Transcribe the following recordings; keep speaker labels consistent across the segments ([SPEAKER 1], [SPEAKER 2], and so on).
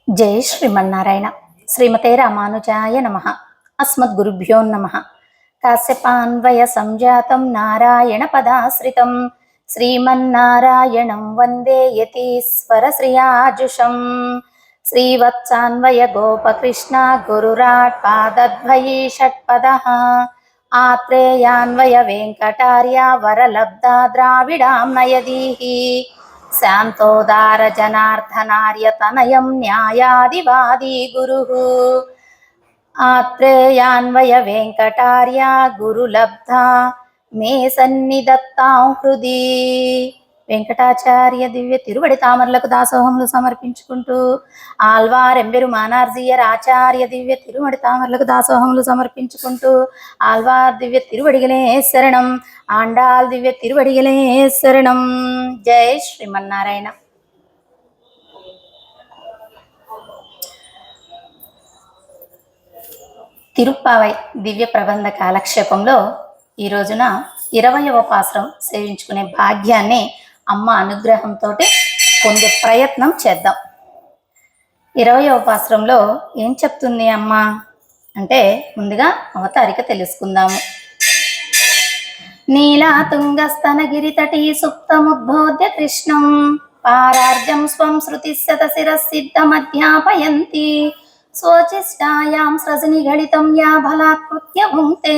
[SPEAKER 1] జై శ్రీమన్నారాయణ. శ్రీమతే రామానుజాయ నమః. అస్మద్గురుభ్యో నమః. కాశ్యపాన్వయ సంజాతం నారాయణ పదాశ్రితం శ్రీమన్నారాయణం వందే యతీశ్వర శ్రియాజుషం. శ్రీవత్సాన్వయ గోపకృష్ణ గురురాట్ పాదద్వయీ షట్పదః ఆత్రేయాన్వయ వెంకటార్య వరలబ్ధా ద్రావిడాం నయదీః శాంతోదార జనార్దనార్య తనయం న్యాయాదివాది గురుః ఆత్రేయాన్వయ వెంకటార్య గురులబ్ధ మే సన్నిధత్తాం హృది. వెంకటాచార్య దివ్య తిరువడి తామరలకు దాసోహములు సమర్పించుకుంటూ ఆల్వారెంబెరు మానార్జీయర్ ఆచార్య దివ్య తిరువడి తామరలకు దాసోహములు సమర్పించుకుంటూ ఆల్వార్ దివ్య తిరువడిగలే శరణం, ఆండాల్ దివ్య తిరువడిగలే శరణం. జై శ్రీమన్నారాయణ. తిరుప్పావై దివ్య ప్రబంధ కాలక్షేపంలో ఈ రోజున 20వ పాసురం సేవించుకునే భాగ్యాన్ని అమ్మ అనుగ్రహంతో పొందే ప్రయత్నం చేద్దాం. 20వ పాసురంలో ఏం చెప్తుంది అమ్మ అంటే ముందుగా అవతారిక తెలుసుకుందాము. నీలాతుంగస్తనగిరితటీ సుప్తముద్బోధ్య కృష్ణం పారార్జం స్వం శృతిశత శిరసిద్ధమధ్యాపయంతి స్వచిష్టాయాం స్రజనిగళితం యా బలాత్కృత్య భుంక్తే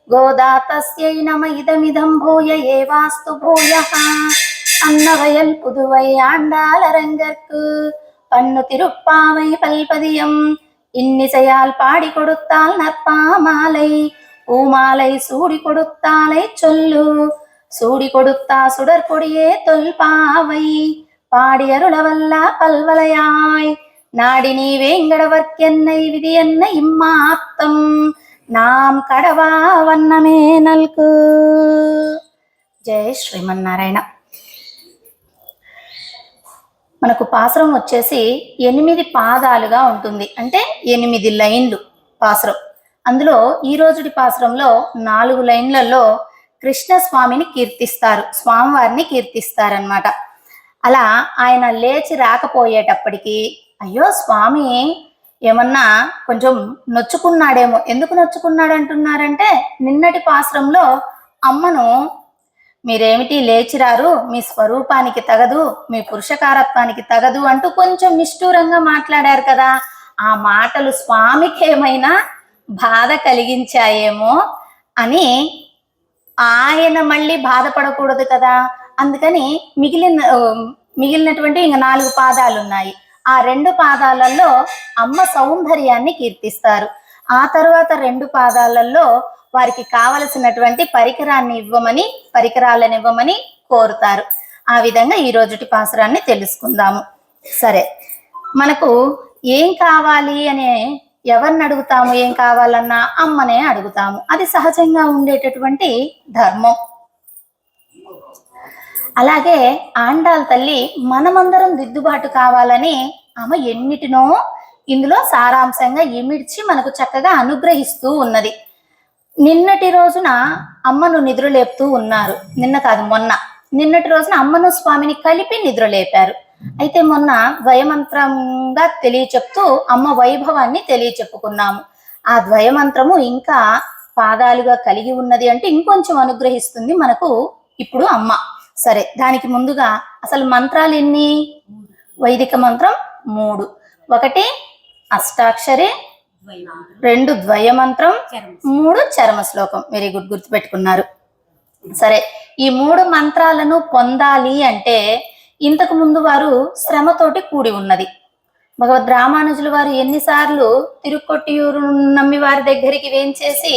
[SPEAKER 1] గోదా తస్యై నమ ఇదమిదం భూయ ఏవాస్తు భూయః. అన్నవయల్ పుదువై ఆండాలరంగర్కు పన్ను తిరుప్పావై పల్పదియం இன்னிசையால் பாடி கொடுத்தால் நற்பாமாலை பூமாலை சூடி கொடுத்தாலை சொல்லு சூடி கொடுத்தா சுடற்கொடியே தொல்பாவை பாடி அருளவல்ல பல்வலையாய் நாடி நீ வேங்கடவர்க்கென்னை விதி என்ன இம்மாத்தம் நாம் கடవా వన్నమే నల్కు. జై శ్రీమన్నారాయణ. మనకు పాసురం వచ్చేసి 8 పాదాలుగా ఉంటుంది, అంటే 8 లైన్లు పాసురం. అందులో ఈ రోజుటి పాసురంలో 4 లైన్లలో కృష్ణస్వామిని కీర్తిస్తారు, స్వామివారిని కీర్తిస్తారనమాట. అలా ఆయన లేచి రాకపోయేటప్పటికీ అయ్యో స్వామి ఏమన్నా కొంచెం నొచ్చుకున్నాడేమో. ఎందుకు నొచ్చుకున్నాడు అంటున్నారంటే నిన్నటి పాసురంలో అమ్మను మీరేమిటి లేచిరారు, మీ స్వరూపానికి తగదు, మీ పురుషకారత్వానికి తగదు అంటూ కొంచెం నిష్ఠూరంగా మాట్లాడారు కదా. ఆ మాటలు స్వామికి ఏమైనా బాధ కలిగించాయేమో అని ఆయన మళ్ళీ బాధపడకూడదు కదా. అందుకని మిగిలినటువంటి ఇంకా 4 పాదాలు ఉన్నాయి. ఆ 2 పాదాలలో అమ్మ సౌందర్యాన్ని కీర్తిస్తారు. ఆ తర్వాత 2 పాదాలలో వారికి కావలసినటువంటి పరికరాలను ఇవ్వమని కోరుతారు. ఆ విధంగా ఈ రోజుటి పాసురాన్ని తెలుసుకుందాము. సరే, మనకు ఏం కావాలి అనే ఎవరిని అడుగుతాము? ఏం కావాలన్నా అమ్మనే అడుగుతాము. అది సహజంగా ఉండేటటువంటి ధర్మం. అలాగే ఆండాల్ తల్లి మనమందరం దిద్దుబాటు కావాలని ఆమె ఎన్నిటినో ఇందులో సారాంశంగా ఇమిడ్చి మనకు చక్కగా అనుగ్రహిస్తూ ఉన్నది. నిన్నటి రోజున అమ్మను నిద్రలేపుతూ ఉన్నారు. నిన్న కాదు, నిన్నటి రోజున అమ్మను స్వామిని కలిపి నిద్రలేపారు. అయితే మొన్న ద్వయమంత్రంగా తెలియచెప్తూ అమ్మ వైభవాన్ని తెలియచెప్పుకున్నాము. ఆ ద్వయమంత్రము ఇంకా పాదాలుగా కలిగి ఉన్నది అంటే ఇంకొంచెం అనుగ్రహిస్తుంది మనకు ఇప్పుడు అమ్మ. సరే, దానికి ముందుగా అసలు మంత్రాలు ఎన్ని? వైదిక మంత్రం 3, 1 అష్టాక్షరి, 2 ద్వయమంత్రం, 3 చరమ శ్లోకం. వెరీ గుడ్, గుర్తుపెట్టుకున్నారు. సరే, ఈ 3 మంత్రాలను పొందాలి అంటే ఇంతకు ముందు వారు శ్రమతోటి కూడి ఉన్నది. భగవద్ రామానుజులు వారు ఎన్నిసార్లు తిరుక్కొట్టియూరు నమ్మి వారి దగ్గరికి వేంచేసి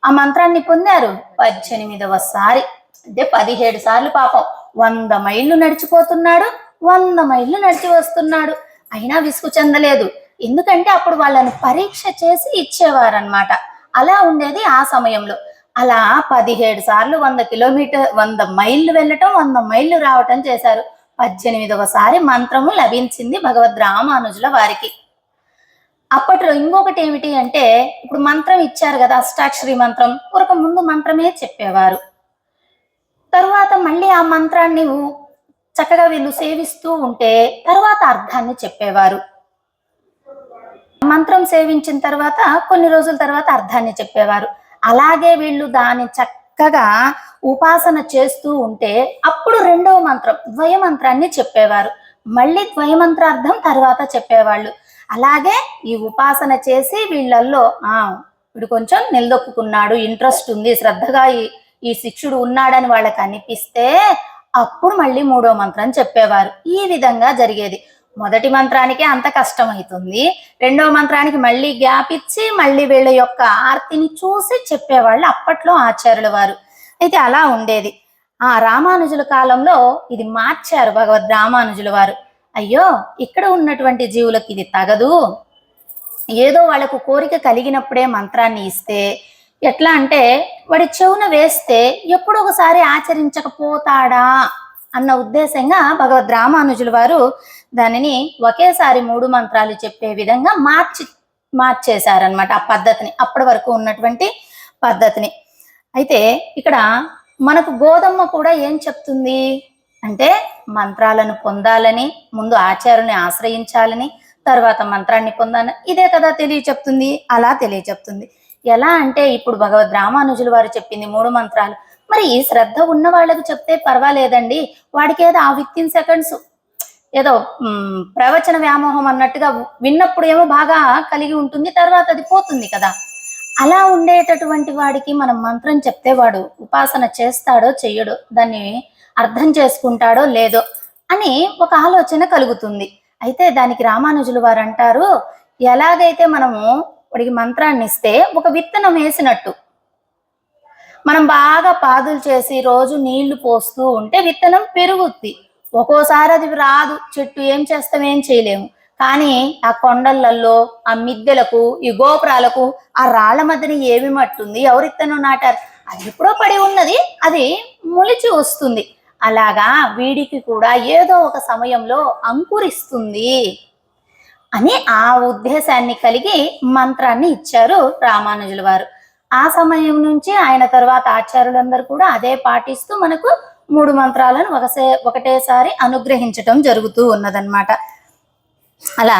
[SPEAKER 1] ఆ మంత్రాన్ని పొందారు? 18వ సారి, అంటే 17 సార్లు. పాపం 100 మైళ్ళు నడిచిపోతున్నాడు, 100 మైళ్ళు నడిచి వస్తున్నాడు. అయినా విసుగు చెందలేదు. ఎందుకంటే అప్పుడు వాళ్ళని పరీక్ష చేసి ఇచ్చేవారనమాట. అలా ఉండేది ఆ సమయంలో. అలా 17 సార్లు 100 మైళ్ళు వెళ్ళటం, 100 మైళ్ళు రావటం చేశారు. 18వ సారి మంత్రము లభించింది భగవద్ రామానుజుల వారికి. అప్పట్లో ఇంకొకటి ఏమిటి అంటే, ఇప్పుడు మంత్రం ఇచ్చారు కదా, అష్టాక్షరి మంత్రం. ఒక ముందు మంత్రమే చెప్పేవారు. తరువాత మళ్ళీ ఆ మంత్రాన్ని చక్కగా వీళ్ళు సేవిస్తూ ఉంటే తర్వాత అర్థాన్ని చెప్పేవారు. మంత్రం సేవించిన తర్వాత కొన్ని రోజుల తర్వాత అర్థాన్ని చెప్పేవారు. అలాగే వీళ్ళు దాన్ని చక్కగా ఉపాసన చేస్తూ ఉంటే అప్పుడు రెండవ మంత్రం ద్వయమంత్రాన్ని చెప్పేవారు. మళ్ళీ ద్వయమంత్రార్థం తర్వాత చెప్పేవాళ్ళు. అలాగే ఈ ఉపాసన చేసి వీళ్ళల్లో వీడు కొంచెం నిలదొక్కున్నాడు, ఇంట్రెస్ట్ ఉంది, శ్రద్ధగా ఈ శిక్షుడు ఉన్నాడని వాళ్ళకి అనిపిస్తే అప్పుడు మళ్ళీ మూడో మంత్రం చెప్పేవారు. ఈ విధంగా జరిగేది. మొదటి మంత్రానికి అంత కష్టమవుతుంది, రెండవ మంత్రానికి మళ్ళీ గ్యాప్ ఇచ్చి మళ్ళీ వీళ్ళ యొక్క ఆర్తిని చూసి చెప్పేవాళ్ళు అప్పట్లో ఆచార్యుల వారు. అయితే అలా ఉండేది. రామానుజుల కాలంలో ఇది మార్చారు భగవద్ రామానుజుల వారు. అయ్యో, ఇక్కడ ఉన్నటువంటి జీవులకు ఇది తగదు, ఏదో వాళ్ళకు కోరిక కలిగినప్పుడే మంత్రాన్ని ఇస్తే ఎట్లా అంటే వాడి చెవున వేస్తే ఎప్పుడో ఒకసారి ఆచరించకపోతాడా అన్న ఉద్దేశంగా భగవద్ రామానుజుల వారు దానిని ఒకేసారి 3 మంత్రాలు చెప్పే విధంగా మార్చేశారనమాట ఆ పద్ధతిని, అప్పటి వరకు ఉన్నటువంటి పద్ధతిని. అయితే ఇక్కడ మనకు గోదమ్మ కూడా ఏం చెప్తుంది అంటే మంత్రాలను పొందాలని, ముందు ఆచార్యుని ఆశ్రయించాలని, తర్వాత మంత్రాన్ని పొందాలని, ఇదే కదా తెలియచెప్తుంది. అలా తెలియచెప్తుంది. ఎలా అంటే ఇప్పుడు భగవద్ రామానుజుల వారు చెప్పింది 3 మంత్రాలు, మరి శ్రద్ధ ఉన్న వాళ్ళకు చెప్తే పర్వాలేదండి, వాడికి ఏదో ఆ వితిన్ సెకండ్స్ ఏదో ప్రవచన వ్యామోహం అన్నట్టుగా విన్నప్పుడు ఏమో బాగా కలిగి ఉంటుంది, తర్వాత అది పోతుంది కదా. అలా ఉండేటటువంటి వాడికి మనం మంత్రం చెప్తే వాడు ఉపాసన చేస్తాడో చెయ్యడో, దాన్ని అర్థం చేసుకుంటాడో లేదో అని ఒక ఆలోచన కలుగుతుంది. అయితే దానికి రామానుజుల వారు అంటారు, ఎలాగైతే మనము వాడికి మంత్రాన్ని ఇస్తే ఒక విత్తనం వేసినట్టు, మనం బాగా పాదులు చేసి రోజు నీళ్లు పోస్తూ ఉంటే విత్తనం పెరుగుద్ది. ఒక్కోసారి అది రాదు, చెట్టు ఏం చేస్తాం, ఏం చేయలేము. కానీ ఆ కొండలలో, ఆ మిద్దెలకు, ఈ గోపురాలకు, ఆ రాళ్ల మధ్యన ఏమి మట్టుంది, ఎవరు విత్తనం నాటారు, అది ఎప్పుడో పడి ఉన్నది, అది మొలిచి వస్తుంది. అలాగా వీడికి కూడా ఏదో ఒక సమయంలో అంకురిస్తుంది అని ఆ ఉద్దేశాన్ని కలిగి మంత్రాన్ని ఇచ్చారు రామానుజుల వారు. ఆ సమయం నుంచి ఆయన తర్వాత ఆచార్యులందరూ కూడా అదే పాటిస్తూ మనకు 3 మంత్రాలను ఒకటేసారి అనుగ్రహించటం జరుగుతూ ఉన్నదన్నమాట. అలా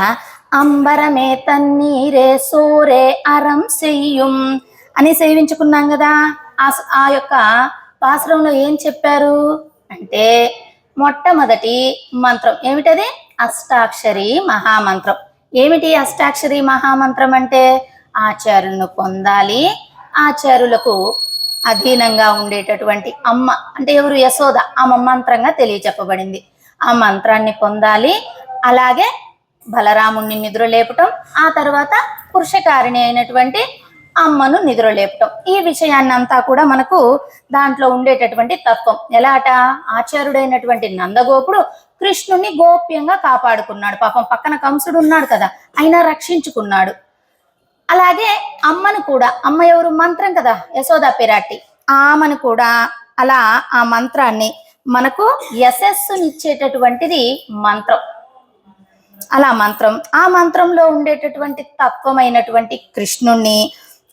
[SPEAKER 1] అంబరమే తన్నీరే సోరే అరం చెయ్యం అని సేవించుకున్నాం కదా. ఆ యొక్క పాశ్రంలో ఏం చెప్పారు అంటే మొట్టమొదటి మంత్రం ఏమిటది? అష్టాక్షరి మహామంత్రం. ఏమిటి అష్టాక్షరి మహామంత్రం అంటే ఆచార్యులను పొందాలి, ఆచార్యులకు అధీనంగా ఉండేటటువంటి అమ్మ అంటే ఎవరు? యశోద. ఆ మంత్రంగా తెలియచెప్పబడింది. ఆ మంత్రాన్ని పొందాలి, అలాగే బలరాముణ్ణి నిద్ర లేపటం, ఆ తర్వాత పురుషకారిణి అయినటువంటి అమ్మను నిద్ర లేపటం. ఈ విషయాన్ని అంతా కూడా మనకు దాంట్లో ఉండేటటువంటి తత్వం. ఎలాట? ఆచార్యుడైనటువంటి నందగోపుడు కృష్ణుని గోప్యంగా కాపాడుకున్నాడు. పాపం పక్కన కంసుడు ఉన్నాడు కదా, అయినా రక్షించుకున్నాడు. అలాగే అమ్మను కూడా, అమ్మ ఎవరు? మంత్రం కదా, యశోద పిరాటి. ఆమెను కూడా అలా ఆ మంత్రాన్ని మనకు యశస్సునిచ్చేటటువంటిది మంత్రం. అలా మంత్రం, ఆ మంత్రంలో ఉండేటటువంటి తత్వమైనటువంటి కృష్ణుణ్ణి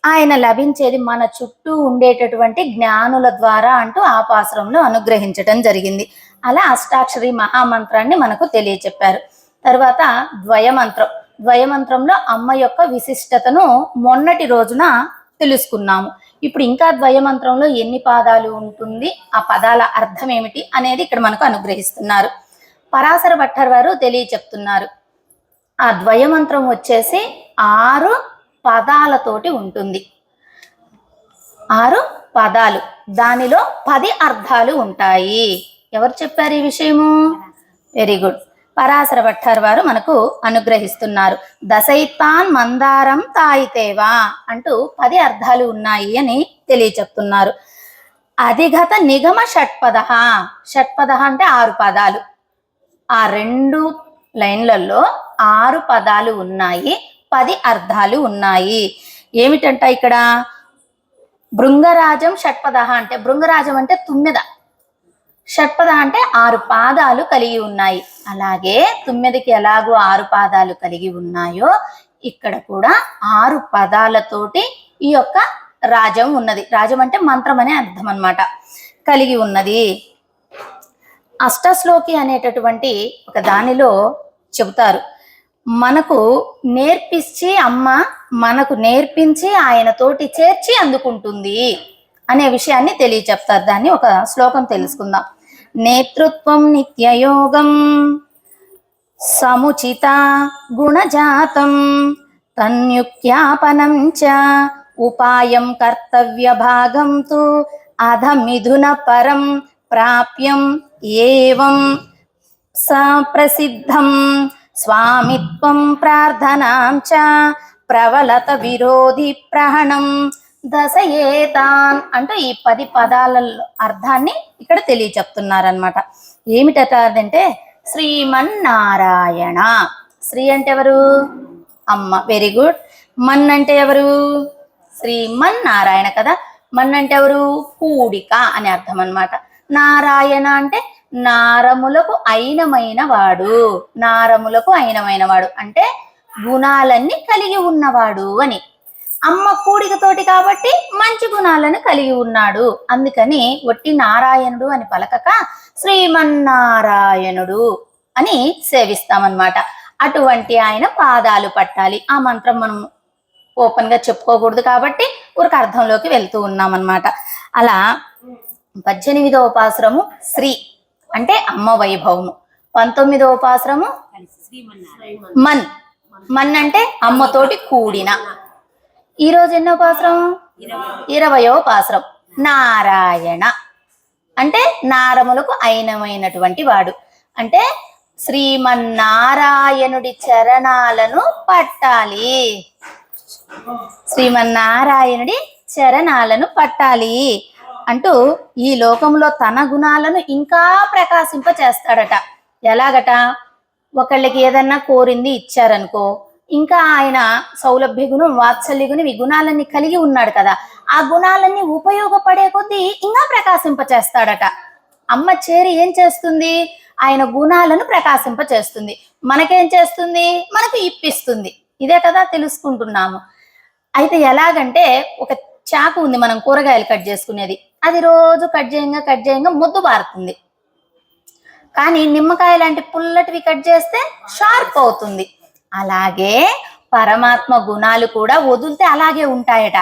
[SPEAKER 1] ఆయన లభించేది మన చుట్టూ ఉండేటటువంటి జ్ఞానుల ద్వారా అంటూ ఆ పాశ్రంలో అనుగ్రహించటం జరిగింది. అలా అష్టాక్షరి మహామంత్రాన్ని మనకు తెలియచెప్పారు. తర్వాత ద్వయమంత్రం. ద్వయమంత్రంలో అమ్మ యొక్క విశిష్టతను మొన్నటి రోజున తెలుసుకున్నాము. ఇప్పుడు ఇంకా ద్వయమంత్రంలో ఎన్ని పాదాలు ఉంటుంది, ఆ పదాల అర్థం ఏమిటి అనేది ఇక్కడ మనకు అనుగ్రహిస్తున్నారు. పరాశర భట్టర్ వారు తెలియచెప్తున్నారు. ఆ ద్వయమంత్రం వచ్చేసి 6 పదాలతోటి ఉంటుంది. 6 పదాలు, దానిలో 10 అర్థాలు ఉంటాయి. ఎవరు చెప్పారు ఈ విషయము? వెరీ గుడ్, పరాశర భట్టర్ వారు మనకు అనుగ్రహిస్తున్నారు. దశైతాన్ మందారం తాయితేవా అంటూ 10 అర్థాలు ఉన్నాయి అని తెలియచెప్తున్నారు. అధిగత నిగమ షట్పద. షట్పద అంటే 6 పదాలు. ఆ 2 లైన్లలో 6 పదాలు ఉన్నాయి, 10 అర్థాలు ఉన్నాయి. ఏమిటంట ఇక్కడ? భృంగరాజం షట్పద అంటే, భృంగరాజం అంటే తుమ్మెద, షట్పద అంటే 6 పాదాలు కలిగి ఉన్నాయి. అలాగే తుమ్మెదకి ఎలాగో 6 పాదాలు కలిగి ఉన్నాయో ఇక్కడ కూడా 6 పదాలతోటి ఈ యొక్క రాజం ఉన్నది. రాజం అంటే మంత్రం అనే అర్థం అన్నమాట, కలిగి ఉన్నది. అష్టశ్లోకి అనేటటువంటి ఒక దానిలో చెబుతారు, మనకు నేర్పించి అమ్మ మనకు నేర్పించి ఆయనతోటి చేర్చి అందుకుంటుంది అనే విషయాన్ని తెలియచెప్తారు. దాన్ని ఒక శ్లోకం తెలుసుకుందాం. నేతృత్వం నిత్యయోగం సముచిత గుణజాతం తన్యుక్త్యాపనం చ ఉపాయం కర్తవ్య భాగం తు అధమిథున పరం ప్రాప్యం ఏవం సప్రసిద్ధం స్వామిత్వం ప్రార్థనాం చ ప్రవలత విరోధి ప్రహణం దశయేతాన్ అంటూ ఈ 10 పదాల అర్థాన్ని ఇక్కడ తెలియచెప్తున్నారనమాట. ఏమిటట అదంటే శ్రీమన్నారాయణ. శ్రీ అంటే ఎవరు? అమ్మ. Very good. మన్ అంటే ఎవరు? శ్రీమన్నారాయణ కదా. మన్ అంటే ఎవరు? కూడిక అని అర్థం అన్నమాట. నారాయణ అంటే నారములకు అయినమైన వాడు. నారములకు అయినమైన వాడు అంటే గుణాలన్నీ కలిగి ఉన్నవాడు అని. అమ్మ కూడికతోటి కాబట్టి మంచి గుణాలను కలిగి ఉన్నాడు. అందుకని ఒట్టి నారాయణుడు అని పలకక శ్రీమన్నారాయణుడు అని సేవిస్తామన్నమాట. అటువంటి ఆయన పాదాలు పట్టాలి. ఆ మంత్రం మనం ఓపెన్ గా చెప్పుకోకూడదు కాబట్టి ఊరికి అర్థంలోకి వెళ్తూ ఉన్నామన్నమాట. అలా 18వ పాసురము శ్రీ అంటే అమ్మ వైభవము. 19వ పాసురము మన్. మన్ అంటే అమ్మతోటి కూడిన. ఈ రోజు ఎన్నో పాసురం? 20వ పాసురం నారాయణ అంటే నారములకు అయినమైనటువంటి వాడు. అంటే శ్రీమన్నారాయణుడి చరణాలను పట్టాలి. శ్రీమన్నారాయణుడి చరణాలను పట్టాలి అంటూ ఈ లోకంలో తన గుణాలను ఇంకా ప్రకాశింప చేస్తాడట. ఎలాగట? ఒకళ్ళకి ఏదన్నా కోరింది ఇచ్చారనుకో, ఇంకా ఆయన సౌలభ్య గుణం, వాత్సల్య గుణం, ఈ గుణాలన్నీ కలిగి ఉన్నాడు కదా, ఆ గుణాలన్నీ ఉపయోగపడే కొద్దీ ఇంకా ప్రకాశింప చేస్తాడట. అమ్మ చేరి ఏం చేస్తుంది? ఆయన గుణాలను ప్రకాశింప చేస్తుంది. మనకేం చేస్తుంది? మనకు ఇప్పిస్తుంది. ఇదే కదా తెలుసుకుంటున్నాము. అయితే ఎలాగంటే ఒక చాకు ఉంది మనం కూరగాయలు కట్ చేసుకునేది. అది రోజు కట్ చేయంగా ముద్దు బారుతుంది. కానీ నిమ్మకాయ లాంటి పుల్లటివి కట్ చేస్తే షార్ప్ అవుతుంది. అలాగే పరమాత్మ గుణాలు కూడా వదిలితే అలాగే ఉంటాయట.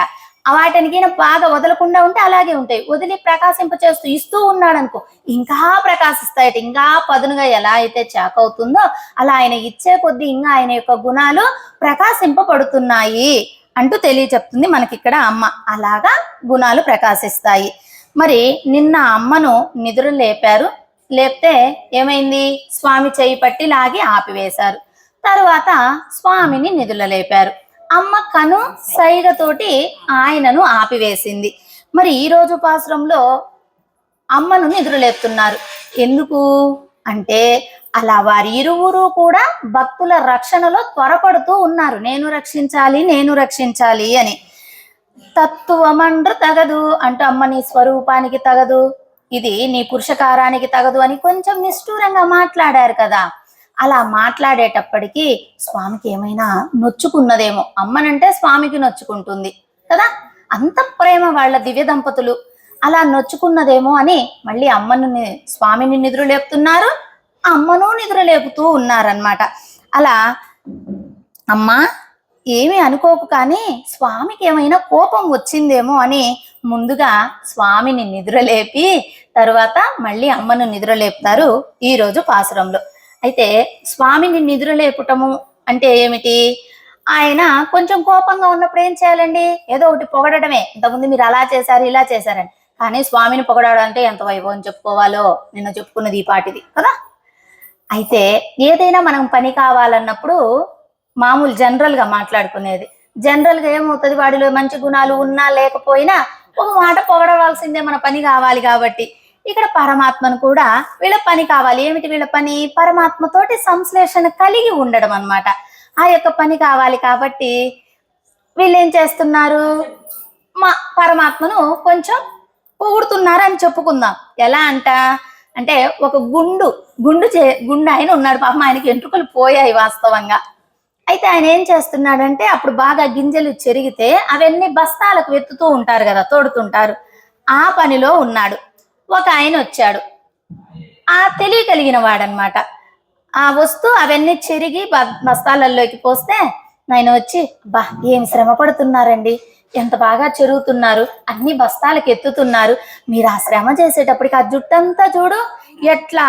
[SPEAKER 1] వాటికి బాగా వదలకుండా ఉంటే అలాగే ఉంటాయి. వదిలి ప్రకాశింప చేస్తూ ఇస్తూ ఉన్నాడు అనుకో, ఇంకా ప్రకాశిస్తాయట. ఇంకా పదునుగా ఎలా అయితే చాకు అవుతుందో అలా ఆయన ఇచ్చే కొద్దీ ఇంకా ఆయన యొక్క గుణాలు ప్రకాశింపబడుతున్నాయి అంటూ తెలియచెప్తుంది మనకి ఇక్కడ అమ్మ. అలాగా గుణాలు ప్రకాశిస్తాయి. మరి నిన్న అమ్మను నిద్ర లేపారు. లేపితే ఏమైంది? స్వామి చేయి పట్టి లాగి ఆపివేశారు. తరువాత స్వామిని నిధుల లేపారు. అమ్మ కను సైగతోటి ఆయనను ఆపివేసింది. మరి ఈ రోజు పాసురంలో అమ్మను నిద్రలేపుతున్నారు. ఎందుకు అంటే అలా వారి ఇరువురు కూడా భక్తుల రక్షణలో త్వరపడుతూ ఉన్నారు. నేను రక్షించాలి అని. తత్వమండ్రు తగదు అంటూ అమ్మ నీ స్వరూపానికి తగదు, ఇది నీ పురుషకారానికి తగదు అని కొంచెం నిష్ఠూరంగా మాట్లాడారు కదా. అలా మాట్లాడేటప్పటికీ స్వామికి ఏమైనా నొచ్చుకున్నదేమో. అమ్మనంటే స్వామికి నొచ్చుకుంటుంది కదా, అంత ప్రేమ వాళ్ళ దివ్య దంపతులు. అలా నొచ్చుకున్నదేమో అని మళ్ళీ స్వామిని నిద్ర లేపుతున్నారు, అమ్మను నిద్ర లేపుతూ ఉన్నారనమాట. అలా అమ్మ ఏమీ అనుకోకు, కానీ స్వామికి ఏమైనా కోపం వచ్చిందేమో అని ముందుగా స్వామిని నిద్రలేపి తరువాత మళ్ళీ అమ్మను నిద్రలేపుతారు ఈ రోజు పాసురంలో. అయితే స్వామిని నిద్రలేపటము అంటే ఏమిటి? ఆయన కొంచెం కోపంగా ఉన్నప్పుడు ఏం చేయాలండి? ఏదో ఒకటి పొగడమే. ఇంతకుముందు మీరు అలా చేశారు ఇలా చేశారని. కానీ స్వామిని పొగడాడు అంటే ఎంత వైభవం చెప్పుకోవాలో నిన్న చెప్పుకున్నది ఈ పాటిది కదా. అయితే ఏదైనా మనం పని కావాలన్నప్పుడు మామూలు జనరల్ గా మాట్లాడుకునేది. జనరల్ గా ఏమవుతుంది? వాడిలో మంచి గుణాలు ఉన్నా లేకపోయినా ఒక మాట పొగడవలసిందే, మన పని కావాలి కాబట్టి. ఇక్కడ పరమాత్మను కూడా వీళ్ళ పని కావాలి. ఏమిటి వీళ్ళ పని? పరమాత్మతోటి సంశ్లేషణ కలిగి ఉండడం అన్నమాట. ఆ యొక్క పని కావాలి కాబట్టి వీళ్ళు ఏం చేస్తున్నారు? మా పరమాత్మను కొంచెం పొగుడుతున్నారు అని చెప్పుకుందాం. ఎలా అంటే ఒక గుండు ఆయన ఉన్నాడు. పాపం ఆయనకి ఎంట్రుకలు పోయాయి వాస్తవంగా. అయితే ఆయన ఏం చేస్తున్నాడంటే అప్పుడు బాగా గింజలు చెరిగితే అవన్నీ బస్తాలకు వెతుతూ ఉంటారు కదా, తోడుతుంటారు. ఆ పనిలో ఉన్నాడు. ఒక ఆయన వచ్చాడు, ఆ తెలివి కలిగిన వాడనమాట. ఆ వస్తూ అవన్నీ చెరిగి బస్తాలలోకి పోస్తే ఆయన వచ్చి, బా ఏం శ్రమ పడుతున్నారండి, ఎంత బాగా చెరుగుతున్నారు, అన్ని బస్తాలకు ఎత్తుతున్నారు, మీరు ఆ శ్రమ చేసేటప్పటికి ఆ జుట్టంతా చూడు ఎట్లా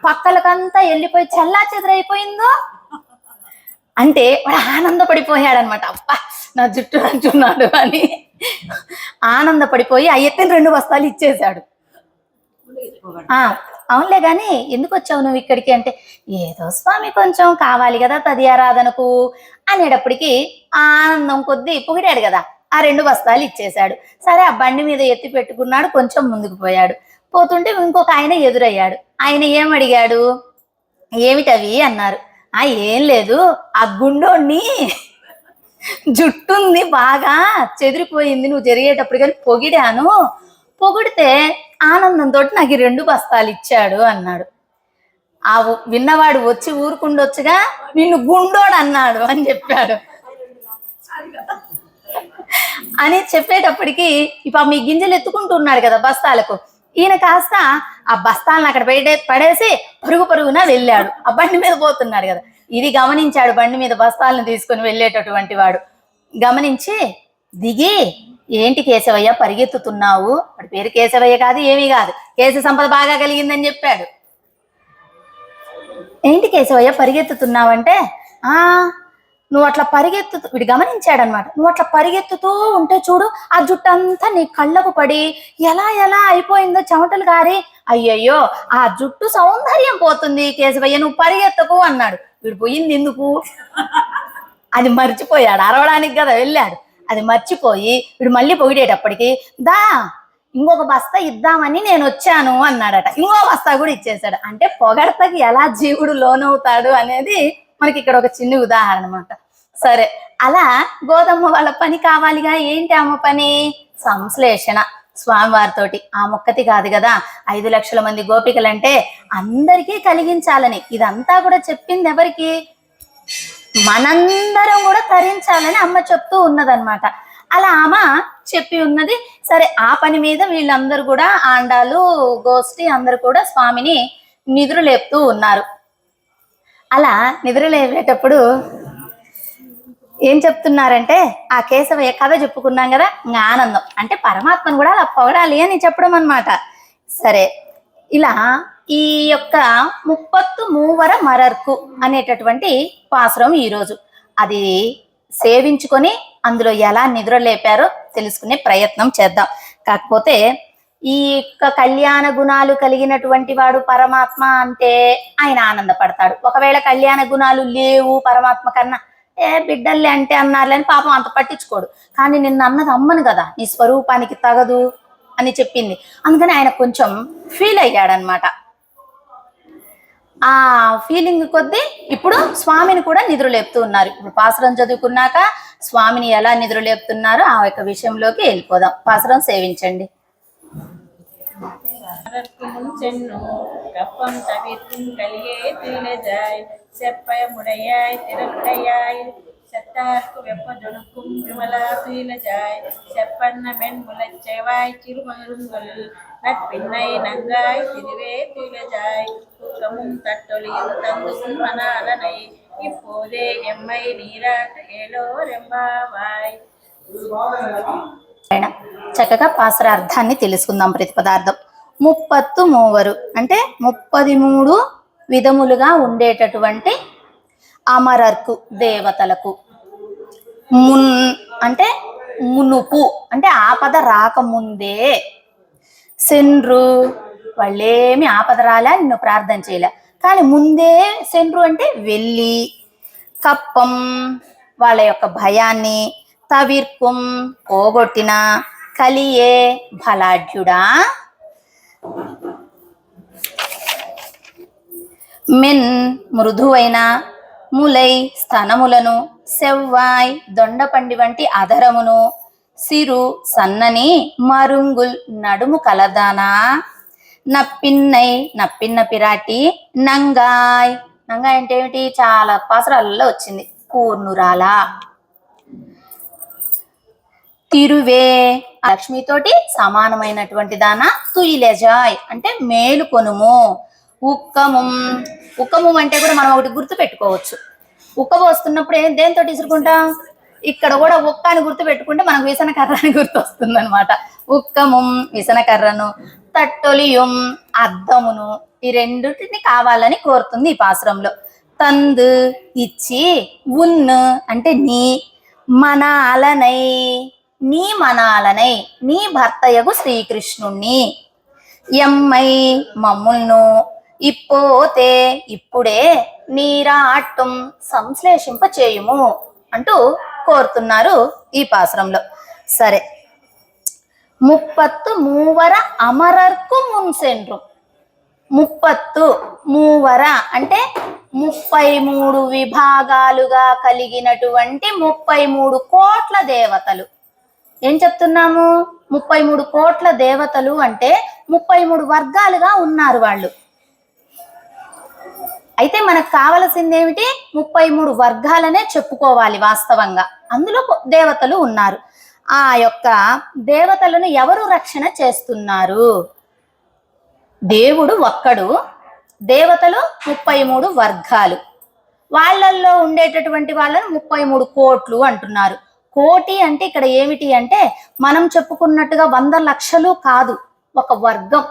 [SPEAKER 1] పక్కలకంతా వెళ్ళిపోయి చల్లా చెదరైపోయిందో. అంటే వాడు ఆనందపడిపోయాడనమాట. అబ్బా నా జుట్టు అంటున్నాడు అని ఆనందపడిపోయి ఆ ఎత్తిన 2 బస్తాలు ఇచ్చేశాడు. అవునులే గాని ఎందుకు వచ్చావు నువ్వు ఇక్కడికి అంటే, ఏదో స్వామి కొంచెం కావాలి కదా తది ఆరాధనకు అనేటప్పటికి ఆనందం కొద్దీ పొగిడాడు కదా, ఆ 2 బస్తాలు ఇచ్చేశాడు. సరే ఆ బండి మీద ఎత్తి పెట్టుకున్నాడు, కొంచెం ముందుకు పోయాడు. పోతుంటే ఇంకొక ఆయన ఎదురయ్యాడు. ఆయన ఏమడిగాడు, ఏమిటవి అన్నారు. ఏం లేదు, ఆ గుండోన్ని జుట్టుంది బాగా చెదిరిపోయింది నువ్వు జరిగేటప్పుడు కానీ పొగిడాను, పొగిడితే ఆనందంతో నాకు 2 బస్తాలు ఇచ్చాడు అన్నాడు. ఆ విన్నవాడు వచ్చి ఊరుకుండొచ్చుగా, నిన్ను గుండోడు అన్నాడు అని చెప్పాడు. అని చెప్పేటప్పటికి ఇప్పుడు మీ గింజలు ఎత్తుకుంటున్నాడు కదా బస్తాలకు, ఈయన కాస్త ఆ బస్తాలను అక్కడ పడేసి పరుగున వెళ్ళాడు. ఆ బండి మీద పోతున్నాడు కదా, ఇది గమనించాడు. బండి మీద బస్తాలను తీసుకొని వెళ్ళేటటువంటి వాడు గమనించి దిగి, ఏంటి కేశవయ్య పరిగెత్తుతున్నావు, వాడి పేరు కేశవయ్య కాదు ఏమీ కాదు, కేశ సంపద బాగా కలిగిందని చెప్పాడు. ఏంటి కేశవయ్య పరిగెత్తుతున్నావంటే, నువ్వు అట్లా వీడు గమనించాడనమాట. నువ్వు అట్లా పరిగెత్తుతూ ఉంటే చూడు ఆ జుట్టంతా నీ కళ్ళకు పడి ఎలా అయిపోయిందో చెమటలు గారి, అయ్యయ్యో ఆ జుట్టు సౌందర్యం పోతుంది కేశవయ్య, నువ్వు పరిగెత్తకు అన్నాడు. వీడు పోయింది ఎందుకు, అది మర్చిపోయాడు, అరవడానికి కదా వెళ్ళాడు. అది మర్చిపోయి వీడు మళ్ళీ పొగిడేటప్పటికి, ఇంకొక బస్తా ఇద్దామని నేను వచ్చాను అన్నాడట. ఇంకో బస్తా కూడా ఇచ్చేశాడు. అంటే పొగడతకి ఎలా జీవుడు లోనవుతాడు అనేది మనకి ఇక్కడ ఒక చిన్న ఉదాహరణ అన్నమాట. సరే, అలా గోదమ్మ వాళ్ళ పని కావాలిగా. ఏంటి ఆమె పని, సంశ్లేషణ స్వామివారితోటి. ఆ మొక్కతి కాదు కదా, 5 లక్షల మంది గోపికలంటే అందరికీ కలిగించాలని. ఇదంతా కూడా చెప్పింది ఎవరికి, మనందరం కూడా తరించాలని అమ్మ చెప్తూ ఉన్నదన్నమాట. అలా ఆమె చెప్పి ఉన్నది. సరే, ఆ పని మీద వీళ్ళందరూ కూడా ఆండాలు గోష్ఠి అందరూ కూడా స్వామిని నిద్రలేపుతూ ఉన్నారు. అలా నిద్రలేపేటప్పుడు ఏం చెప్తున్నారంటే, ఆ కేశవయ్య కథ చెప్పుకున్నాం కదా, ఇంకా ఆనందం అంటే పరమాత్మను కూడా అలా పొగడాలి అని చెప్పడం అన్నమాట. సరే, ఇలా ఈ యొక్క 33 మరర్కు అనేటటువంటి పాసురం ఈరోజు అది సేవించుకొని అందులో ఎలా నిద్రలేపారో తెలుసుకునే ప్రయత్నం చేద్దాం. కాకపోతే ఈ యొక్క కళ్యాణ గుణాలు కలిగినటువంటి వాడు పరమాత్మ అంటే ఆయన ఆనందపడతాడు. ఒకవేళ కళ్యాణ గుణాలు లేవు పరమాత్మ కన్నా, బిడ్డల్ని అంటే అన్నారులేని పాపం అంత పట్టించుకోడు. కానీ నిన్న అన్నది అమ్మను కదా, నీ స్వరూపానికి తగదు అని చెప్పింది. అందుకని ఆయన కొంచెం ఫీల్ అయ్యాడనమాట. ఆ ఫీలింగ్ కొద్దీ ఇప్పుడు స్వామిని కూడా నిద్రలేపుతూ ఉన్నారు. ఇప్పుడు పాసురం చదువుకున్నాక స్వామిని ఎలా నిద్రలేపుతున్నారో ఆ యొక్క విషయంలోకి వెళ్ళిపోదాం. పాసురం సేవించండి.
[SPEAKER 2] கப்பம் தவிர்க்கும் கலியே திலஜாய் செப்பயமுடையாய் திரளுடையாய் செத்தார்க்கு வெப்பதொடுக்கும் விமலா துயிலஜாய் செப்பன்ன மென்முலச் செவாய் சிறுமருங்கொல் நட்பின்னை நங்காய் திருவே துயிலஜாய் தூக்கமும் தட்டொலியும் தந்துக்கும் மணாலனை இப்போதே எம்மை நீராட்டு ఏలోరెంబావాయ్.
[SPEAKER 1] చక్కగా పాసర అర్థాన్ని తెలుసుకుందాం. ప్రతిపదార్థం 33 అంటే 33 విధములుగా ఉండేటటువంటి అమరర్కు దేవతలకు. మున్ అంటే మునుపు అంటే ఆపద రాకముందే. సెన్రు వాళ్ళేమి ఆపద రాలే, నిన్ను ప్రార్థన చేయలే, కానీ ముందే సెన్రు అంటే వెళ్ళి. కప్పం వాళ్ళ యొక్క భయాన్ని, తవిర్కుం పోగొట్టిన, కలియే బలాఢ్యుడా, మెన్ మృదువైన, ములై స్తనములను, సెవ్వాయ్ దొండపండి వంటి అధరమును, సిరు సన్నని, మరుంగుల్ నడుము కలదానా, నప్పిన్నై నప్పిన్న పిరాటి, నంగాయ్ నంగాయ్ అంటే ఏమిటి, చాలా పాసరాలలో వచ్చింది, పూర్ణురాల. తిరువే లక్ష్మితోటి సమానమైనటువంటి దాన, తుయిలెజాయ్ అంటే మేలు కొనుము, ఉక్కముం. ఉక్కముం అంటే కూడా మనం ఒకటి గుర్తు పెట్టుకోవచ్చు. ఉక్క పోస్తున్నప్పుడు దేంతో ఇసురుకుంటాం? ఇక్కడ కూడా ఉక్క అని గుర్తు పెట్టుకుంటే మనకు విసనకర్ర అని గుర్తు వస్తుంది అనమాట. ఉక్కముం విసనకర్రను, తట్టొలియుం అద్దమును, ఈ రెండుటిని కావాలని కోరుతుంది ఈ పాసురంలో. తందు ఇచ్చి, ఉన్ అంటే నీ, మనాలనై నీ మనాలనై నీ భర్తయగు శ్రీకృష్ణుణ్ణి, ఎమ్మై మమ్ముల్ను, ఇప్పోతే ఇప్పుడే, నీరాటం సంశ్లేషింప చేయుము అంటూ కోరుతున్నారు ఈ పాసురంలో. సరే, ముప్పత్తు మూవర అమరర్కు మున్సెండ్రు. ముప్పత్తు మూవర అంటే 33 విభాగాలుగా కలిగినటువంటి 33 కోట్ల దేవతలు. ఏం చెప్తున్నాము? 33 కోట్ల దేవతలు అంటే 33 వర్గాలుగా ఉన్నారు వాళ్ళు. అయితే మనకు కావలసింది ఏమిటి? 33 వర్గాలనే చెప్పుకోవాలి వాస్తవంగా. అందులో దేవతలు ఉన్నారు. ఆ యొక్క దేవతలను ఎవరు రక్షణ చేస్తున్నారు? దేవుడు ఒక్కడు, దేవతలు 33 వర్గాలు. వాళ్ళల్లో ఉండేటటువంటి వాళ్ళను 33 కోట్లు అంటున్నారు. కోటి అంటే ఇక్కడ ఏమిటి అంటే మనం చెప్పుకున్నట్టుగా 100 లక్షలు కాదు, ఒక వర్గం.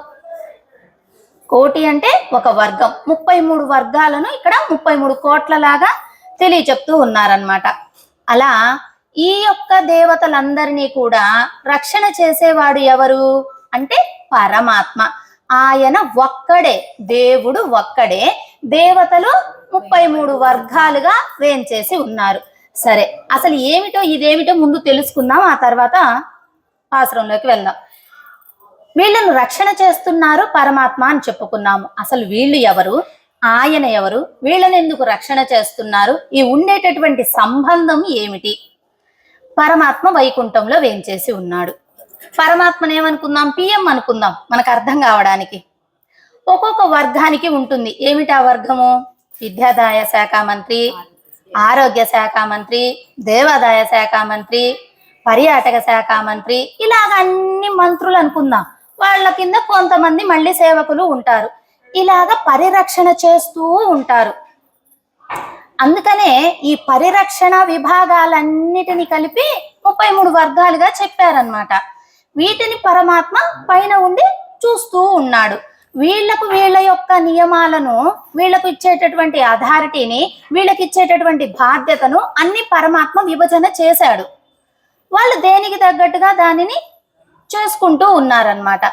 [SPEAKER 1] కోటి అంటే ఒక వర్గం. 33 వర్గాలను ఇక్కడ 33 కోట్లలాగా తెలియచెప్తూ ఉన్నారనమాట. అలా ఈ యొక్క దేవతలందరినీ కూడా రక్షణ చేసేవాడు ఎవరు అంటే పరమాత్మ. ఆయన ఒక్కడే, దేవుడు ఒక్కడే, దేవతలు 33 వర్గాలుగా వేంచేసి ఉన్నారు. సరే, అసలు ఏమిటో ఇదేమిటో ముందు తెలుసుకుందాం, ఆ తర్వాత పాసురంలోకి వెళ్దాం. వీళ్ళను రక్షణ చేస్తున్నారు పరమాత్మ అని చెప్పుకున్నాము. అసలు వీళ్ళు ఎవరు, ఆయన ఎవరు, వీళ్ళని ఎందుకు రక్షణ చేస్తున్నారు, ఈ ఉండేటటువంటి సంబంధం ఏమిటి? పరమాత్మ వైకుంఠంలో వేంచేసి ఉన్నాడు. పరమాత్మను ఏమనుకుందాం? పిఎం అనుకుందాం మనకు అర్థం కావడానికి. ఒక్కొక్క వర్గానికి ఉంటుంది. ఏమిటి ఆ వర్గము? విద్యాదాయ శాఖ మంత్రి, ఆరోగ్య శాఖ మంత్రి, దేవాదాయ శాఖ మంత్రి, పర్యాటక శాఖ మంత్రి, ఇలాగ అన్ని మంత్రులు అనుకుందాం. వాళ్ళ కింద కొంతమంది మళ్ళీ సేవకులు ఉంటారు. ఇలాగ పరిరక్షణ చేస్తూ ఉంటారు. అందుకనే ఈ పరిరక్షణ విభాగాలన్నిటిని కలిపి 33 వర్గాలుగా చెప్పారనమాట. వీటిని పరమాత్మ పైన ఉండి చూస్తూ ఉన్నాడు. వీళ్లకు వీళ్ళ యొక్క నియమాలను, వీళ్ళకు ఇచ్చేటటువంటి అథారిటీని, వీళ్ళకి ఇచ్చేటటువంటి బాధ్యతను అన్ని పరమాత్మ విభజన చేశాడు. వాళ్ళు దేనికి తగ్గట్టుగా దానిని చేసుకుంటూ ఉన్నారనమాట.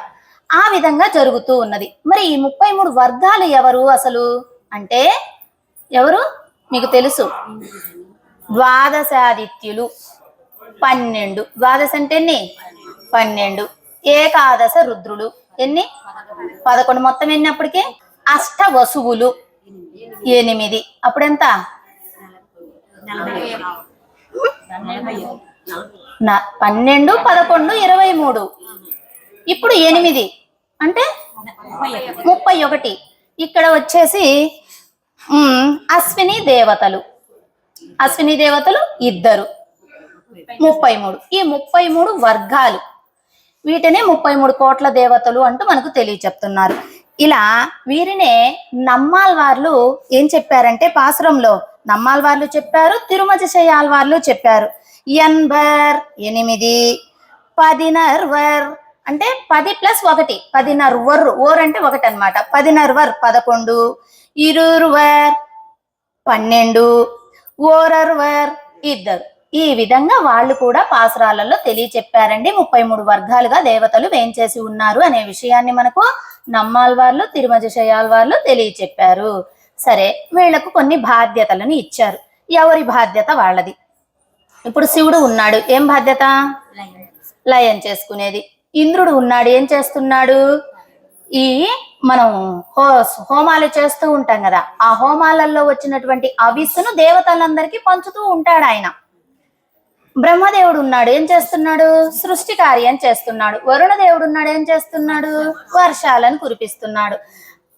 [SPEAKER 1] ఆ విధంగా జరుగుతూ ఉన్నది. మరి ఈ 33 వర్గాలు ఎవరు అసలు అంటే ఎవరు మీకు తెలుసు? ద్వాదశాదిత్యులు 12. ద్వాదశ అంటే ఎన్ని? 12. ఏకాదశ రుద్రులు ఎన్ని? 11. మొత్తం ఎన్ని అప్పటికి? అష్ట వసువులు 8. అప్పుడెంత? 12, 11, 23. ఇప్పుడు 8 అంటే 31. ఇక్కడ వచ్చేసి అశ్విని దేవతలు. అశ్విని దేవతలు 2, 33. ఈ 33 వర్గాలు, వీటినే 33 కోట్ల దేవతలు అంటూ మనకు తెలియచెప్తున్నారు. ఇలా వీరినే నమ్మాల్వార్లు ఏం చెప్పారంటే పాసురంలో నమ్మాల్వార్లు చెప్పారు, తిరుమతి చేయాల్వార్లు చెప్పారు. ఎన్బర్ 8, 10 అంటే 10 + 1 10 ఓర్ అంటే 1 అనమాట. 10 11, 20 12, ఓరర్ 2. ఈ విధంగా వాళ్ళు కూడా పాసురాలలో తెలియచెప్పారండి. 33 వర్గాలుగా దేవతలు వేంచేసి ఉన్నారు అనే విషయాన్ని మనకు నమ్మాల్వార్లు, తిరుమతి చేయాల్వార్లు తెలియచెప్పారు. సరే, వీళ్లకు కొన్ని బాధ్యతలను ఇచ్చారు. ఎవరి బాధ్యత వాళ్ళది. ఇప్పుడు శివుడు ఉన్నాడు, ఏం బాధ్యత? లయం చేసుకునేది. ఇంద్రుడు ఉన్నాడు, ఏం చేస్తున్నాడు? ఈ మనం హోమాలు చేస్తూ ఉంటాం కదా, ఆ హోమాలలో వచ్చినటువంటి అవిస్సును దేవతలందరికీ పంచుతూ ఉంటాడు ఆయన. బ్రహ్మదేవుడు ఉన్నాడు, ఏం చేస్తున్నాడు? సృష్టి కార్యం చేస్తున్నాడు. వరుణదేవుడు ఉన్నాడు, ఏం చేస్తున్నాడు? వర్షాలను కురిపిస్తున్నాడు.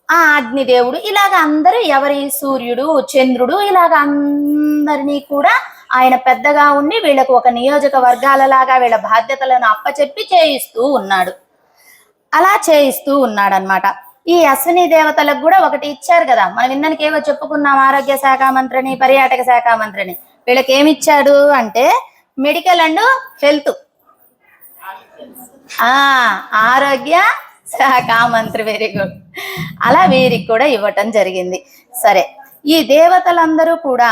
[SPEAKER 1] ఆ అగ్నిదేవుడు, ఇలాగ అందరూ ఎవరి? సూర్యుడు, చంద్రుడు, ఇలాగ అందరినీ కూడా ఆయన పెద్దగా ఉండి వీళ్ళకు ఒక నియోజకవర్గాలలాగా వీళ్ళ బాధ్యతలను అప్పచెప్పి చేయిస్తూ ఉన్నాడు. అలా చేయిస్తూ ఉన్నాడనమాట. ఈ అశ్విని దేవతలకు కూడా ఒకటి ఇచ్చారు కదా, మనం ఇందానికి ఏవో చెప్పుకున్నాం, ఆరోగ్య శాఖ మంత్రిని, పర్యాటక శాఖ మంత్రిని. వీళ్ళకి ఏమి ఇచ్చాడు అంటే మెడికల్ అండ్ హెల్త్, ఆరోగ్య శాఖ మంత్రి, వెరీ గుడ్. అలా వీరికి కూడా ఇవ్వటం జరిగింది. సరే, ఈ దేవతలందరూ కూడా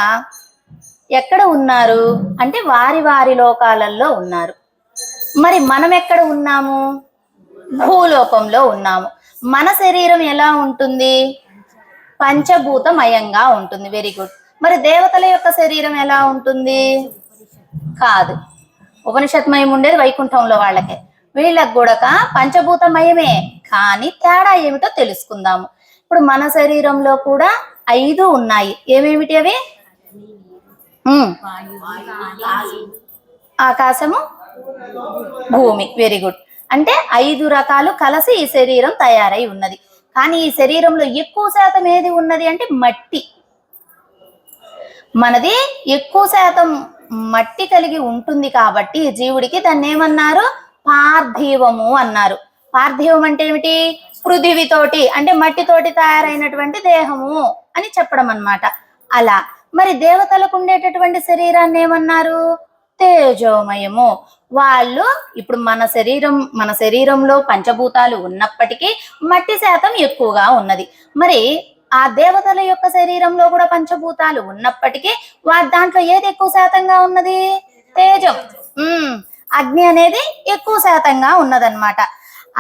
[SPEAKER 1] ఎక్కడ ఉన్నారు అంటే వారి వారి లోకాలలో ఉన్నారు. మరి మనం ఎక్కడ ఉన్నాము? భూలోకంలో ఉన్నాము. మన శరీరం ఎలా ఉంటుంది? పంచభూతమయంగా ఉంటుంది. Very good. మరి దేవతల యొక్క శరీరం ఎలా ఉంటుంది? కాదు, ఉపనిషత్మయం ఉండేది వైకుంఠంలో వాళ్ళకే, వీళ్ళకి కూడా పంచభూతమయమే, కానీ తేడా ఏమిటో తెలుసుకుందాము. ఇప్పుడు మన శరీరంలో కూడా 5 ఉన్నాయి. ఏమేమిటి అవి? ఆకాశము, భూమి. Very good. అంటే 5 రకాలు కలిసి ఈ శరీరం తయారై ఉన్నది. కానీ ఈ శరీరంలో ఎక్కువ శాతం ఏది ఉన్నది అంటే మట్టి. మనది ఎక్కువ శాతం మట్టి కలిగి ఉంటుంది కాబట్టి జీవుడికి దాన్ని ఏమన్నారు? పార్థివము అన్నారు. పార్థివం అంటే ఏమిటి? పృథివితోటి అంటే మట్టితోటి తయారైనటువంటి దేహము అని చెప్పడం అన్నమాట. అలా మరి దేవతలకు ఉండేటటువంటి శరీరాన్ని ఏమన్నారు? తేజోమయము. వాళ్ళు ఇప్పుడు మన శరీరంలో పంచభూతాలు ఉన్నప్పటికీ మట్టి శాతం ఎక్కువగా ఉన్నది. మరి ఆ దేవతల యొక్క శరీరంలో కూడా పంచభూతాలు ఉన్నప్పటికీ దాంట్లో ఏది ఎక్కువ శాతంగా ఉన్నది? తేజం. అగ్ని అనేది ఎక్కువ శాతంగా ఉన్నదన్నమాట.